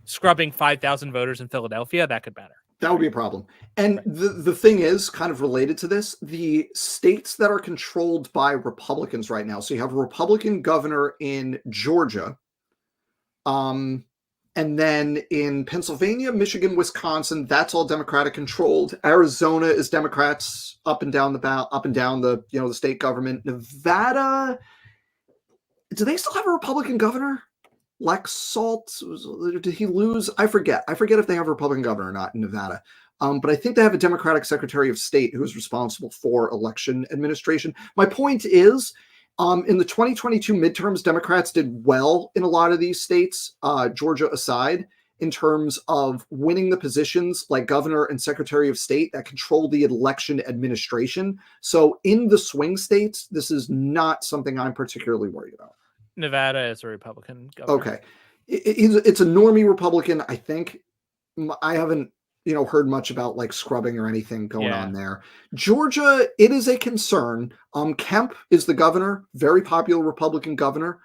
scrubbing 5,000 voters in Philadelphia, that could matter. That would be a problem. And the thing is, kind of related to this, the states that are controlled by Republicans right now. So you have a Republican governor in Georgia. And then in Pennsylvania, Michigan, Wisconsin, that's all Democratic controlled. Arizona is Democrats up and down the the state government. Nevada, do they still have a Republican governor? Lex Salt, did he lose? I forget if they have a Republican governor or not in Nevada. But I think they have a Democratic Secretary of State who is responsible for election administration. My point is, in the 2022 midterms, Democrats did well in a lot of these states, Georgia aside, in terms of winning the positions like governor and secretary of state that control the election administration. So in the swing states, this is not something I'm particularly worried about. Nevada is a Republican governor. Okay. It's a normie Republican, I think. I haven't heard much about scrubbing or anything going on there. Georgia, it is a concern. Kemp is the governor, very popular Republican governor.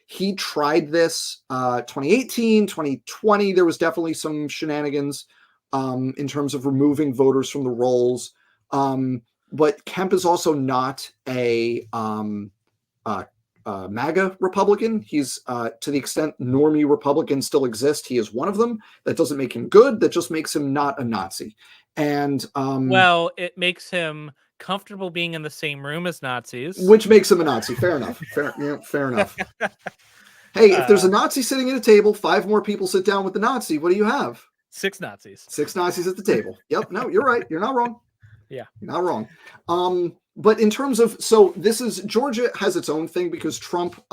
He tried this 2018, 2020. There was definitely some shenanigans in terms of removing voters from the rolls. But Kemp is also not a MAGA Republican. He's to the extent normie Republicans still exist, he is one of them. That doesn't make him good. That just makes him not a Nazi. And it makes him comfortable being in the same room as Nazis, which makes him a Nazi. Fair enough. Fair enough. Hey, if there's a Nazi sitting at a table, 5 more people sit down with the Nazi. What do you have? 6 Nazis. 6 Nazis at the table. Yep. No, you're right. You're not wrong. Yeah, you're not wrong. but in terms of, so this is, Georgia has its own thing because Trump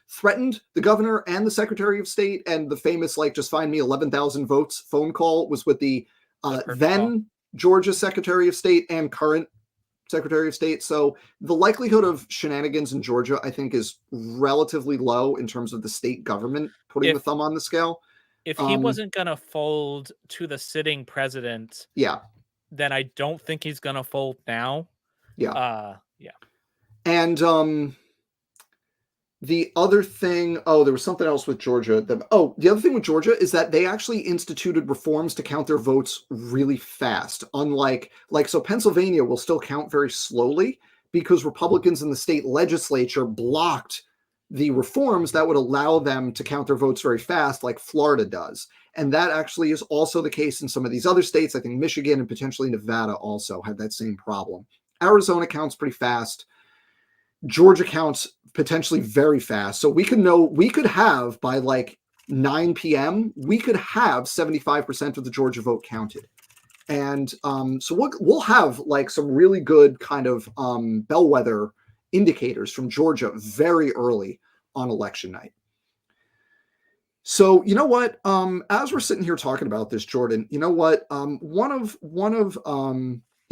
threatened the governor and the secretary of state, and the famous like just find me 11,000 votes phone call was with the then Georgia secretary of state and current secretary of state. So the likelihood of shenanigans in Georgia, I think, is relatively low in terms of the state government putting the thumb on the scale. If he wasn't going to fold to the sitting president, yeah, then I don't think he's going to fold now. Yeah. Yeah. And the other thing, there was something else with Georgia. The other thing with Georgia is that they actually instituted reforms to count their votes really fast. Unlike, so Pennsylvania will still count very slowly because Republicans in the state legislature blocked the reforms that would allow them to count their votes very fast, like Florida does. And that actually is also the case in some of these other states. I think Michigan and potentially Nevada also have that same problem. Arizona counts pretty fast. Georgia counts potentially very fast. So we could have by like 9 p.m., we could have 75% of the Georgia vote counted. And so we'll have like some really good kind of bellwether indicators from Georgia very early on election night. So you know what? As we're sitting here talking about this, Jordan, you know what? One of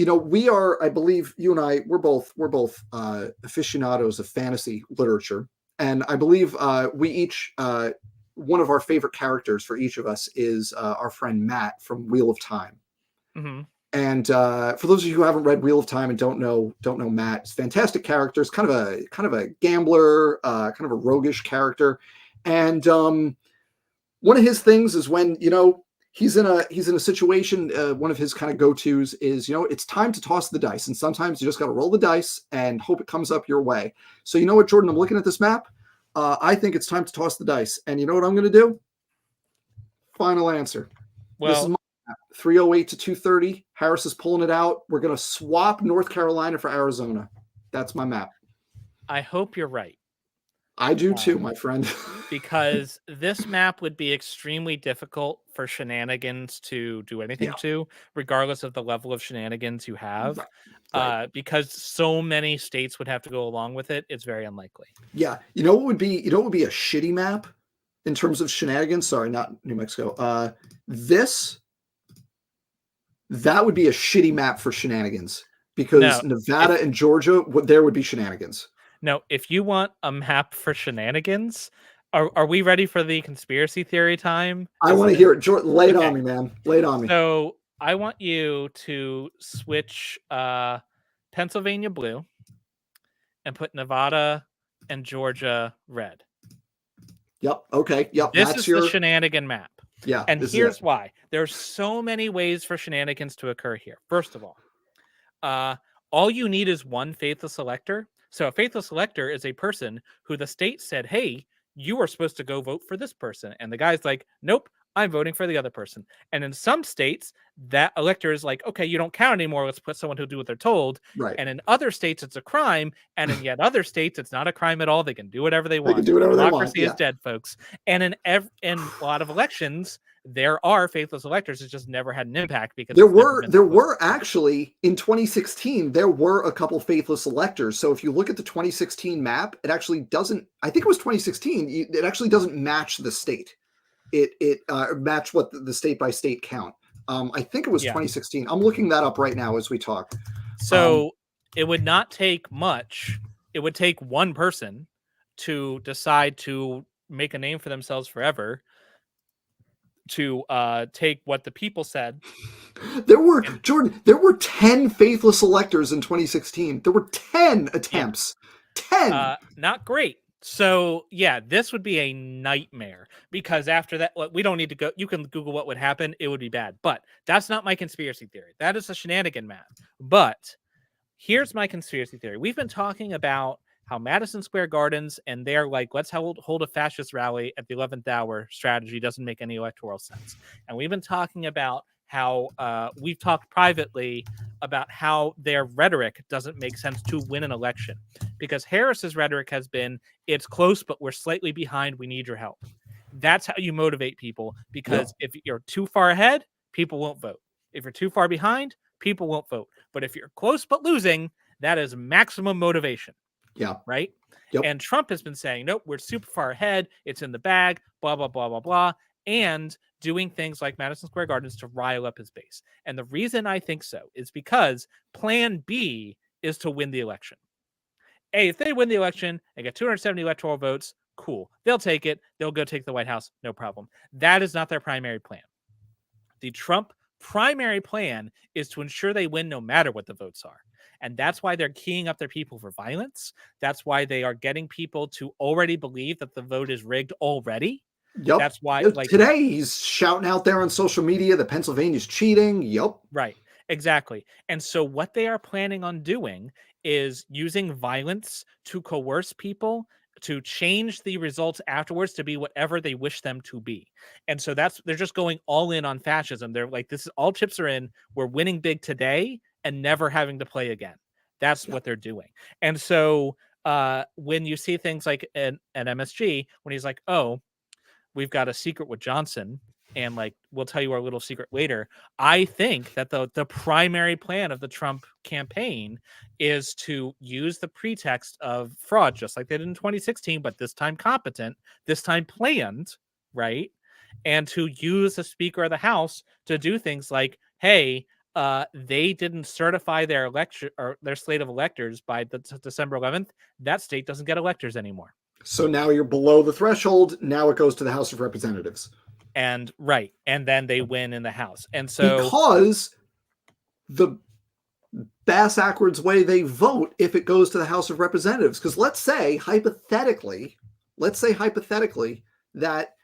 we are, I believe you and I, we're both aficionados of fantasy literature. And I believe we each, one of our favorite characters for each of us is our friend Matt from Wheel of Time. Mm-hmm. And for those of you who haven't read Wheel of Time and don't know Matt, it's fantastic character. It's kind of a gambler, kind of a roguish character. And one of his things is when, he's in a situation, one of his kind of go-tos is, it's time to toss the dice. And sometimes you just got to roll the dice and hope it comes up your way. So you know what, Jordan, I'm looking at this map. I think it's time to toss the dice. And you know what I'm going to do? Final answer. Well, this is my map. 308 to 230. Harris is pulling it out. We're going to swap North Carolina for Arizona. That's my map. I hope you're right. I do too, my friend. Because this map would be extremely difficult for shenanigans to do anything to, regardless of the level of shenanigans you have. Right. Because so many states would have to go along with it, it's very unlikely. Yeah. You know what would be a shitty map in terms of shenanigans? Sorry, not New Mexico. That would be a shitty map for shenanigans because Nevada and Georgia, there would be shenanigans. No, if you want a map for shenanigans, are we ready for the conspiracy theory time? I want to hear it. Jordan, lay it on me, man. Lay it on me. So I want you to switch Pennsylvania blue and put Nevada and Georgia red. Yep. Okay. Yep. This is the shenanigan map. Yeah. And here's why. There's so many ways for shenanigans to occur here. First of all you need is one faithless elector. So a faithless elector is a person who the state said, hey, you are supposed to go vote for this person. And the guy's like, nope, I'm voting for the other person. And in some states, that elector is like, okay, you don't count anymore. Let's put someone who'll do what they're told. Right. And in other states, it's a crime. And in yet other states, it's not a crime at all. They can do whatever they want. They can do whatever they want. Democracy is dead, folks. And in a lot of elections, there are faithless electors. It's just never had an impact because there were actually in 2016 there were a couple faithless electors. So if you look at the 2016 map, it actually doesn't. I think it was 2016. It actually doesn't match the state. It matched what the state by state count. I think it was 2016. I'm looking that up right now as we talk. So it would not take much. It would take one person to decide to make a name for themselves forever, to take what the people said. There were 10 faithless electors in 2016. There were 10 attempts. 10. Not great. So yeah, this would be a nightmare because after that, we don't need to go. You can Google what would happen. It would be bad, but that's not my conspiracy theory. That is a shenanigan map. But here's my conspiracy theory. We've been talking about how Madison Square Gardens and they're like, let's hold a fascist rally at the 11th hour strategy doesn't make any electoral sense. And we've been talking about how we've talked privately about how their rhetoric doesn't make sense to win an election, because Harris's rhetoric has been, it's close, but we're slightly behind. We need your help. That's how you motivate people, because if you're too far ahead, people won't vote. If you're too far behind, people won't vote. But if you're close but losing, That is maximum motivation. Yeah. Right. Yep. And Trump has been saying, nope, we're super far ahead. It's in the bag, blah, blah, blah, blah, blah. And doing things like Madison Square Gardens to rile up his base. And the reason I think so is because plan B is to win the election. A, if they win the election and get 270 electoral votes, cool. They'll take it. They'll go take the White House. No problem. That is not their primary plan. The Trump primary plan is to ensure they win no matter what the votes are. And that's why they're keying up their people for violence. That's why they are getting people to already believe that the vote is rigged already. Yep. That's why, like, today he's shouting out there on social media that Pennsylvania's cheating. Yep. Right. Exactly. And so what they are planning on doing is using violence to coerce people to change the results afterwards to be whatever they wish them to be. And so they're just going all in on fascism. They're like, this is all chips are in. We're winning big today and never having to play again. That's what they're doing. And so when you see things like an MSG, when he's like, oh, we've got a secret with Johnson, and like we'll tell you our little secret later. I think that the primary plan of the Trump campaign is to use the pretext of fraud, just like they did in 2016, but this time competent, this time planned, right? And to use the Speaker of the House to do things like, hey, they didn't certify their election or their slate of electors by the December 11th. That state doesn't get electors anymore. So now you're below the threshhold. Now it goes to the House of Representatives. And right. And then they win in the House. And so because the bass-ackwards way they vote if it goes to the House of Representatives. Because let's say hypothetically that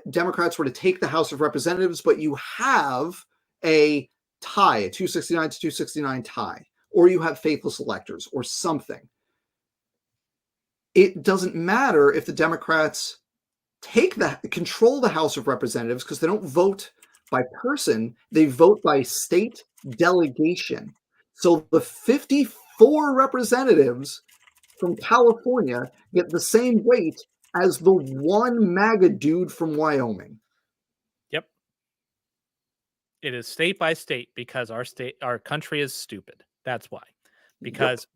Democrats were to take the House of Representatives, but you have a tie, a 269 to 269 tie, or you have faithless electors or something. It doesn't matter if the Democrats control the House of Representatives, because they don't vote by person, they vote by state delegation. So the 54 representatives from California get the same weight as the one MAGA dude from Wyoming. Yep. It is state by state because our country is stupid. That's why. Because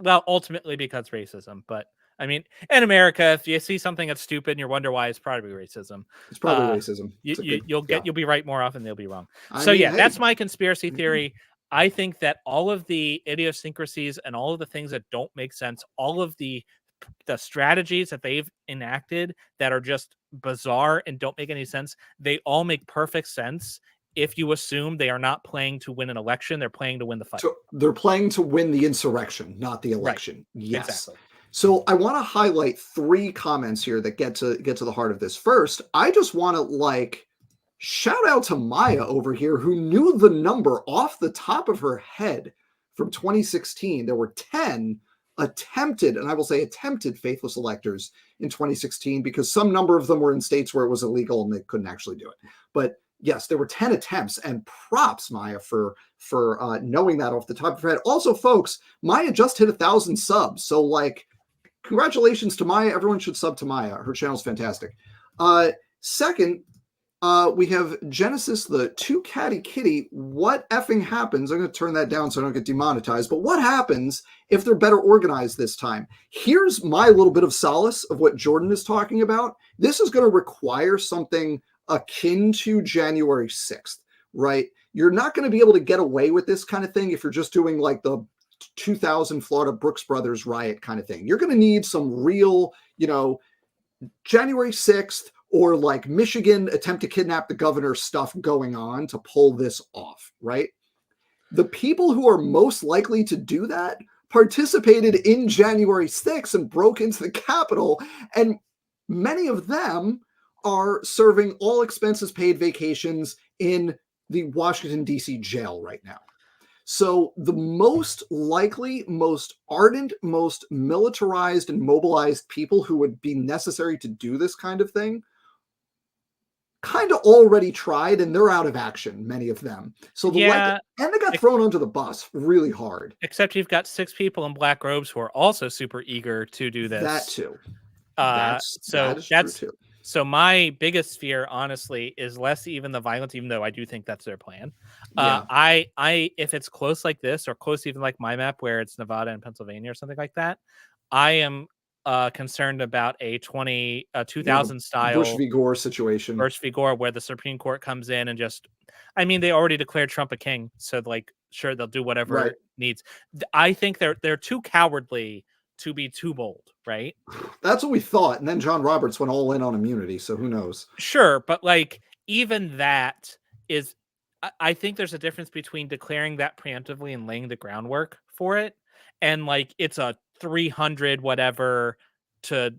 ultimately because racism, but I mean, in America, if you see something that's stupid and you wonder why, it's probably racism. It's probably racism. You'll be right more often. They'll be wrong. That's my conspiracy theory. I think that all of the idiosyncrasies and all of the things that don't make sense, all of the strategies that they've enacted that are just bizarre and don't make any sense, they all make perfect sense if you assume they are not playing to win an election, they're playing to win the fight. So they're playing to win the insurrection, not the election. Right. Yes. Exactly. So I want to highlight 3 comments here that get to the heart of this. First, I just want to shout out to Maya over here, who knew the number off the top of her head from 2016. There were 10 attempted, and I will say attempted, faithless electors in 2016, because some number of them were in states where it was illegal and they couldn't actually do it. But yes, there were 10 attempts, and props, Maya, for knowing that off the top of her head. Also, folks, Maya just hit 1,000 subs, so congratulations to Maya. Everyone should sub to Maya. Her channel's fantastic. Second, we have Genesis, the 2 Catty Kitty. What effing happens? I'm going to turn that down so I don't get demonetized. But what happens if they're better organized this time? Here's my little bit of solace of what Jordan is talking about. This is going to require something akin to January 6th, right? You're not going to be able to get away with this kind of thing if you're just doing the 2000 Florida Brooks Brothers riot kind of thing. You're going to need some real, January 6th or Michigan attempt to kidnap the governor stuff going on to pull this off, right? The people who are most likely to do that participated in January 6th and broke into the Capitol, and many of them are serving all expenses paid vacations in the Washington, D.C. jail right now. So the most likely, most ardent, most militarized and mobilized people who would be necessary to do this kind of thing kind of already tried, and they're out of action, many of them. So and they got thrown onto the bus really hard. Except you've got 6 people in black robes who are also super eager to do this. That too. That's true too. So my biggest fear, honestly, is less even the violence, even though I do think that's their plan. Yeah. If it's close like this, or close even like my map where it's Nevada and Pennsylvania or something like that, I am concerned about a 2000 Bush style v. Gore situation. Bush v. Gore, where the Supreme Court comes in and just, I mean, they already declared Trump a king, so like, sure, they'll do whatever Right. needs. I think they're too cowardly to be too bold, right? That's what we thought. And then John Roberts went all in on immunity. So who knows? Sure, but like even that is, I think there's a difference between declaring that preemptively and laying the groundwork for it, and like it's a 300 whatever to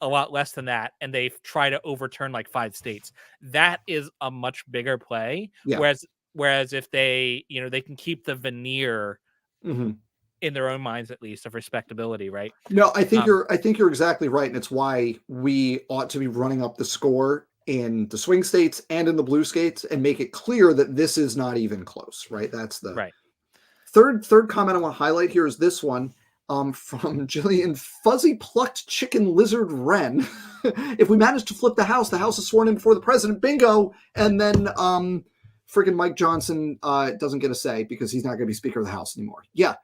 a lot less than that, and they try to overturn like 5 states. That is a much bigger play. Yeah. Whereas if they, they can keep the veneer Mm-hmm. in their own minds, at least, of respectability, right? No, I think you're exactly right, and it's why we ought to be running up the score in the swing states and in the blue states and make it clear that this is not even close, right? That's the Right. third comment I want to highlight here is this one from Jillian Fuzzy Plucked Chicken Lizard Wren. If we manage to flip the House is sworn in before the president. Bingo! And then freaking Mike Johnson doesn't get a say because he's not going to be Speaker of the House anymore. Yeah.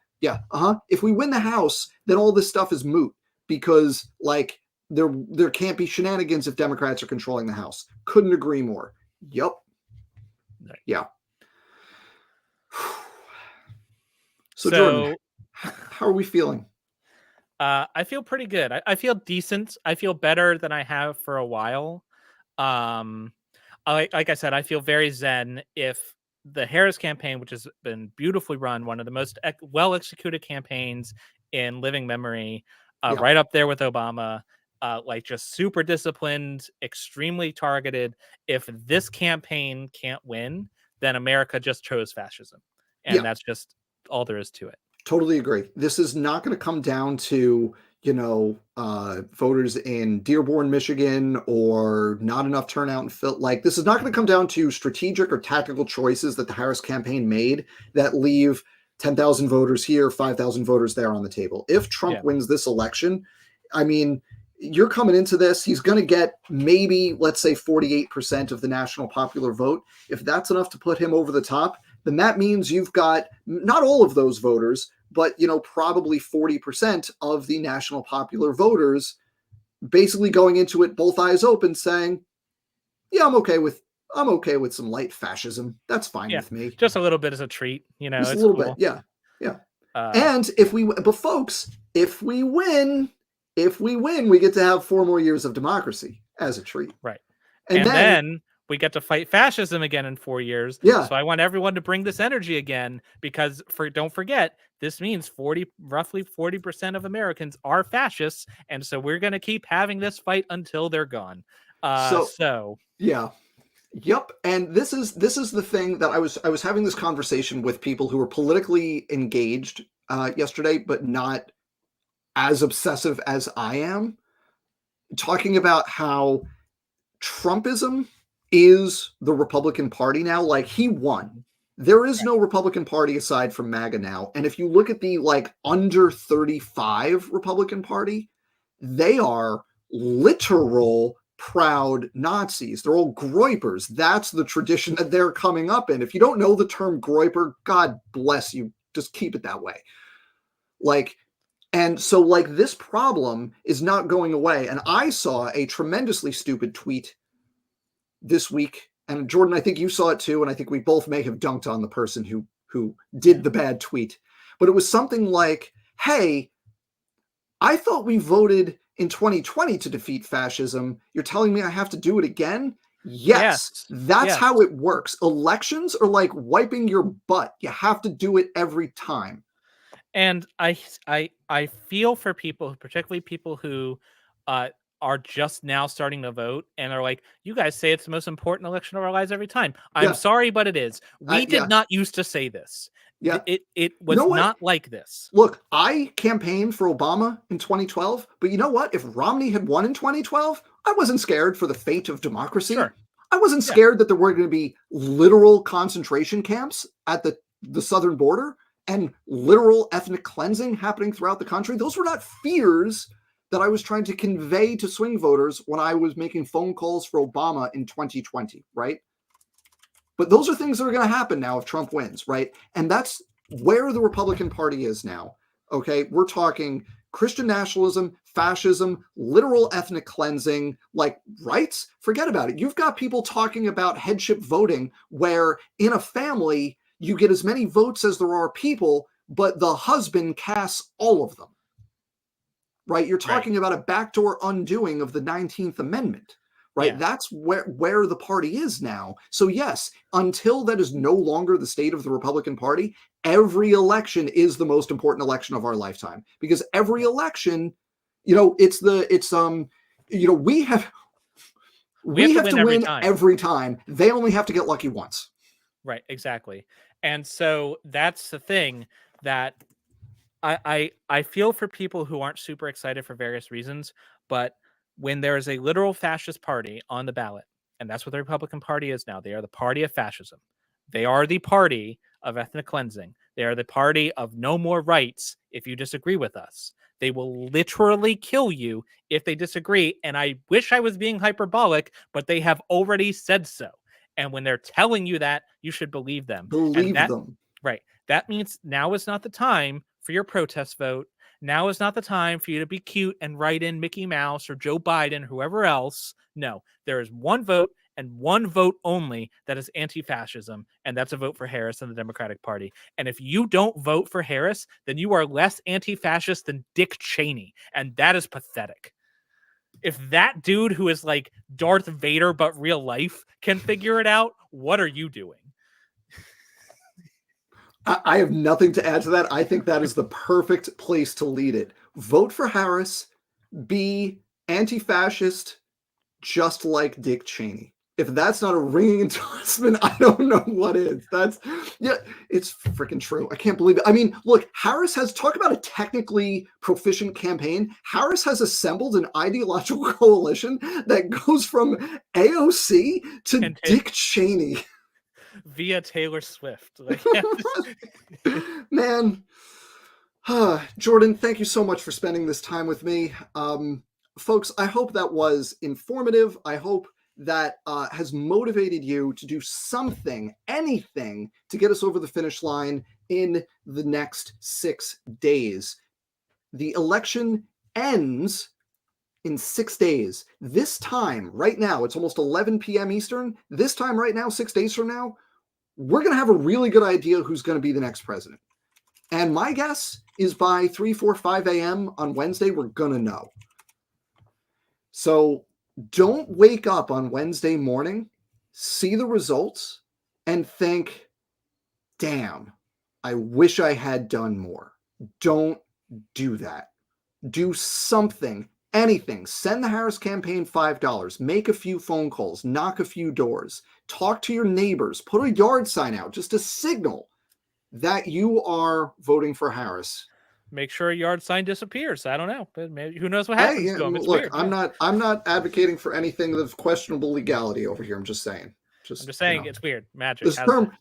If we win the House, then all this stuff is moot because like there can't be shenanigans if Democrats are controlling the House. Couldn't agree more. Yep. Yeah. So Jordan, how are we feeling? I feel pretty good. I feel decent. I feel better than I have for a while. Like I said, I feel very zen. If the Harris campaign, which has been beautifully run, one of the most well executed campaigns in living memory, right up there with Obama, like just super disciplined, extremely targeted. If this campaign can't win, then America just chose fascism. And that's just all there is to it. Totally agree. This is not going to come down to, voters in Dearborn, Michigan, or not enough turnout in Phil. Like, this is not going to come down to strategic or tactical choices that the Harris campaign made that leave 10,000 voters here, 5,000 voters there on the table. If Trump wins this election, I mean, you're coming into this, he's going to get maybe, let's say, 48% of the national popular vote. If that's enough to put him over the top, then that means you've got not all of those voters, but, probably 40% of the national popular voters basically going into it both eyes open saying, yeah, I'm okay with some light fascism. That's fine with me. Just a little bit as a treat, Just it's a little cool. bit. Yeah. And but folks, if we win, we get to have 4 more years of democracy as a treat. Right. And then we get to fight fascism again in 4 years. Yeah. So I want everyone to bring this energy again, because don't forget, this means roughly 40% of Americans are fascists. And so we're going to keep having this fight until they're gone. Yeah. Yep. And this is the thing that I was having this conversation with people who were politically engaged yesterday, but not as obsessive as I am, talking about how Trumpism is the Republican Party now. Like, he won. There is no Republican Party aside from MAGA now. And if you look at the under 35 Republican Party, they are literal proud Nazis. They're all Groypers. That's the tradition that they're coming up in. If you don't know the term Groyper, God bless you. Just keep it that way. And so this problem is not going away. And I saw a tremendously stupid tweet this week. And Jordan, I think you saw it too. And I think we both may have dunked on the person who did the bad tweet. But it was something like, hey, I thought we voted in 2020 to defeat fascism. You're telling me I have to do it again? Yes. That's how it works. Elections are like wiping your butt. You have to do it every time. And I feel for people, particularly people who are just now starting to vote and are like, you guys say it's the most important election of our lives every time. I'm sorry, but it is. We did not used to say this. Yeah. It was not like this. Look, I campaigned for Obama in 2012, but you know what? If Romney had won in 2012, I wasn't scared for the fate of democracy. Sure. I wasn't scared that there were going to be literal concentration camps at the southern border and literal ethnic cleansing happening throughout the country. Those were not fears that I was trying to convey to swing voters when I was making phone calls for Obama in 2020, right? But those are things that are going to happen now if Trump wins, right? And that's where the Republican Party is now. Okay, we're talking Christian nationalism, fascism, literal ethnic cleansing, like rights. Forget about it. You've got people talking about headship voting, where in a family you get as many votes as there are people, but the husband casts all of them. Right? You're talking about a backdoor undoing of the 19th Amendment. Right? Yeah. That's where the party is now. So yes, until that is no longer the state of the Republican Party, every election is the most important election of our lifetime, because every election, we have to win every time. They only have to get lucky once. Right, exactly. And so that's the thing that I feel for people who aren't super excited for various reasons, but when there is a literal fascist party on the ballot, and that's what the Republican Party is now, they are the party of fascism. They are the party of ethnic cleansing. They are the party of no more rights if you disagree with us. They will literally kill you if they disagree. And I wish I was being hyperbolic, but they have already said so. And when they're telling you that, you should believe them. Believe them. Right. That means now is not the time for your protest vote. Now is not the time for you to be cute and write in Mickey Mouse or Joe Biden, whoever else. No, there is one vote and one vote only that is anti-fascism, and that's a vote for Harris and the Democratic Party. And if you don't vote for Harris, then you are less anti-fascist than Dick Cheney, and that is pathetic. If that dude who is like Darth Vader but real life can figure it out, what are you doing? I have nothing to add to that. I think that is the perfect place to lead it. Vote for Harris. Be anti-fascist, just like Dick Cheney. If that's not a ringing endorsement, I don't know what is. It's freaking true. I can't believe it. I mean, look, Harris has, talk about a technically proficient campaign. Harris has assembled an ideological coalition that goes from AOC to Dick Cheney. Via Taylor Swift. Man, Jordan, thank you so much for spending this time with me. Folks, I hope that was informative. I hope that has motivated you to do something, anything, to get us over the finish line in the next 6 days. The election ends in 6 days. This time, right now, it's almost 11 p.m. Eastern. This time, right now, 6 days from now, we're going to have a really good idea who's going to be the next president. And my guess is by 3, 4, 5 a.m. on Wednesday, we're going to know. So don't wake up on Wednesday morning, see the results, and think, damn, I wish I had done more. Don't do that. Do something. Anything. Send the Harris campaign $5. Make a few phone calls. Knock a few doors. Talk to your neighbors. Put a yard sign out just to signal that you are voting for Harris. Make sure a yard sign disappears. I don't know, but maybe who knows what happens to them. It's look, weird. I'm not advocating for anything of questionable legality over here. I'm just saying. I'm just saying it's weird. Magic.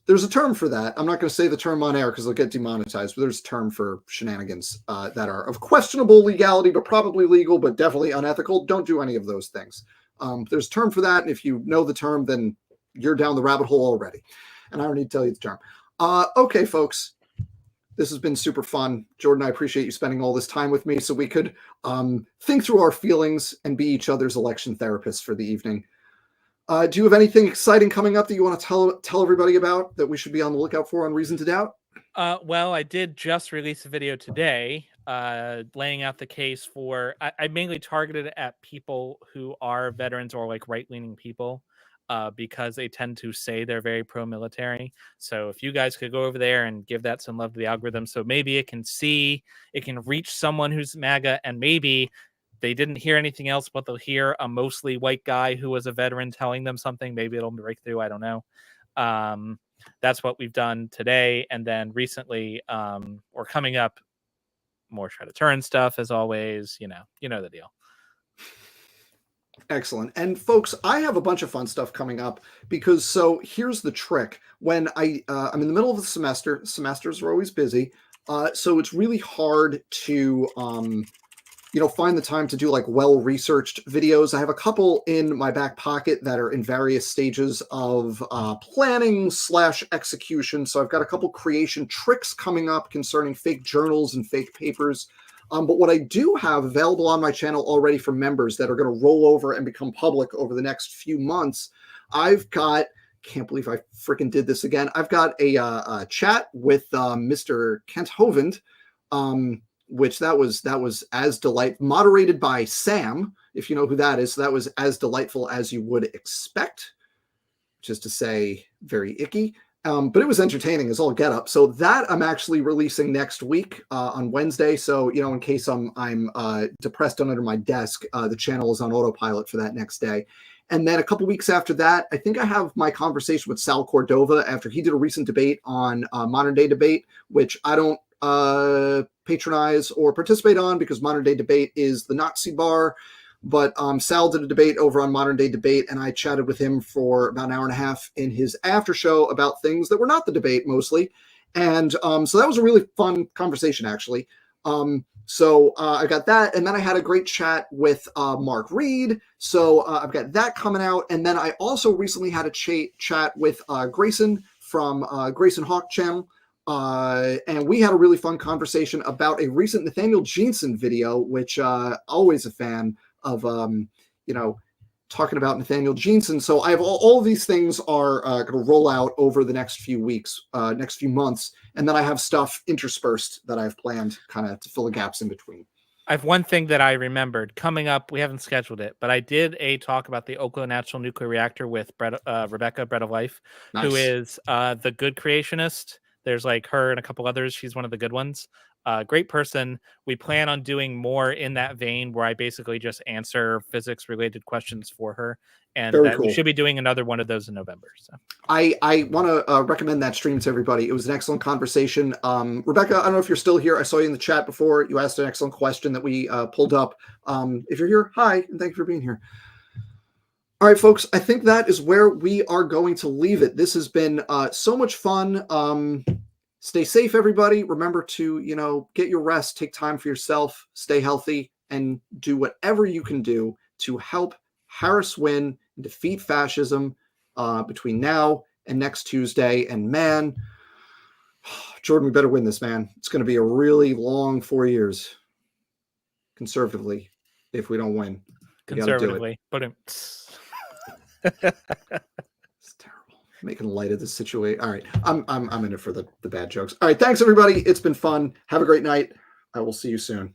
There's a term for that. I'm not going to say the term on air because they'll get demonetized, but there's a term for shenanigans that are of questionable legality, but probably legal, but definitely unethical. Don't do any of those things. There's a term for that. And if you know the term, then you're down the rabbit hole already. And I don't need to tell you the term. Okay, folks, this has been super fun. Jordan, I appreciate you spending all this time with me so we could think through our feelings and be each other's election therapists for the evening. Do you have anything exciting coming up that you want to tell everybody about that we should be on the lookout for on Reason to Doubt? Well, I did just release a video today laying out the case for, I mainly targeted it at people who are veterans or like right-leaning people because they tend to say they're very pro-military. So if you guys could go over there and give that some love to the algorithm, so maybe it can reach someone who's MAGA, and maybe they didn't hear anything else, but they'll hear a mostly white guy who was a veteran telling them something. Maybe it'll break through. I don't know. That's what we've done today. And then recently, or coming up, more try to turn stuff as always. You know the deal. Excellent. And folks, I have a bunch of fun stuff coming up because here's the trick. When I'm in the middle of the semesters are always busy. So it's really hard to find the time to do like well-researched videos. I have a couple in my back pocket that are in various stages of planning / execution. So I've got a couple creation tricks coming up concerning fake journals and fake papers. But what I do have available on my channel already for members that are going to roll over and become public over the next few months, I've got, can't believe I freaking did this again. I've got a chat with Mr. Kent Hovind, which that was as delightful, moderated by Sam, if you know who that is. So that was as delightful as you would expect, just to say very icky. But it was entertaining as all get up. So that I'm actually releasing next week on Wednesday. So, in case I'm depressed under my desk, the channel is on autopilot for that next day. And then a couple weeks after that, I think I have my conversation with Sal Cordova after he did a recent debate on Modern Day Debate, which I don't patronize or participate on because Modern Day Debate is the Nazi bar. But Sal did a debate over on Modern Day Debate, and I chatted with him for about an hour and a half in his after show about things that were not the debate mostly. And so that was a really fun conversation, actually. So I got that. And then I had a great chat with Mark Reed. So I've got that coming out. And then I also recently had a chat with Grayson from Grayson Hawk Channel. And we had a really fun conversation about a recent Nathaniel Jeanson video, which always a fan of, talking about Nathaniel Jeanson. So I have all of these things are going to roll out over the next few weeks, next few months. And then I have stuff interspersed that I've planned kind of to fill the gaps in between. I have one thing that I remembered coming up. We haven't scheduled it, but I did a talk about the Oakland National Nuclear Reactor with Rebecca, Bread of Life, Nice. who is the good creationist. There's like her and a couple others. She's one of the good ones. Great person. We plan on doing more in that vein where I basically just answer physics related questions for her. And Very that cool. We should be doing another one of those in November. So I want to recommend that stream to everybody. It was an excellent conversation. Rebecca, I don't know if you're still here. I saw you in the chat before. You asked an excellent question that we pulled up. If you're here, hi, and thank you for being here. All right, folks, I think that is where we are going to leave it. This has been so much fun. Stay safe, everybody. Remember to, get your rest, take time for yourself, stay healthy, and do whatever you can do to help Harris win and defeat fascism between now and next Tuesday. And man, Jordan, we better win this, man. It's going to be a really long 4 years, conservatively, if we don't win. Conservatively, but it's terrible. Making light of the situation. All right, I'm in it for the bad jokes. All right, thanks everybody. It's been fun. Have a great night. I will see you soon.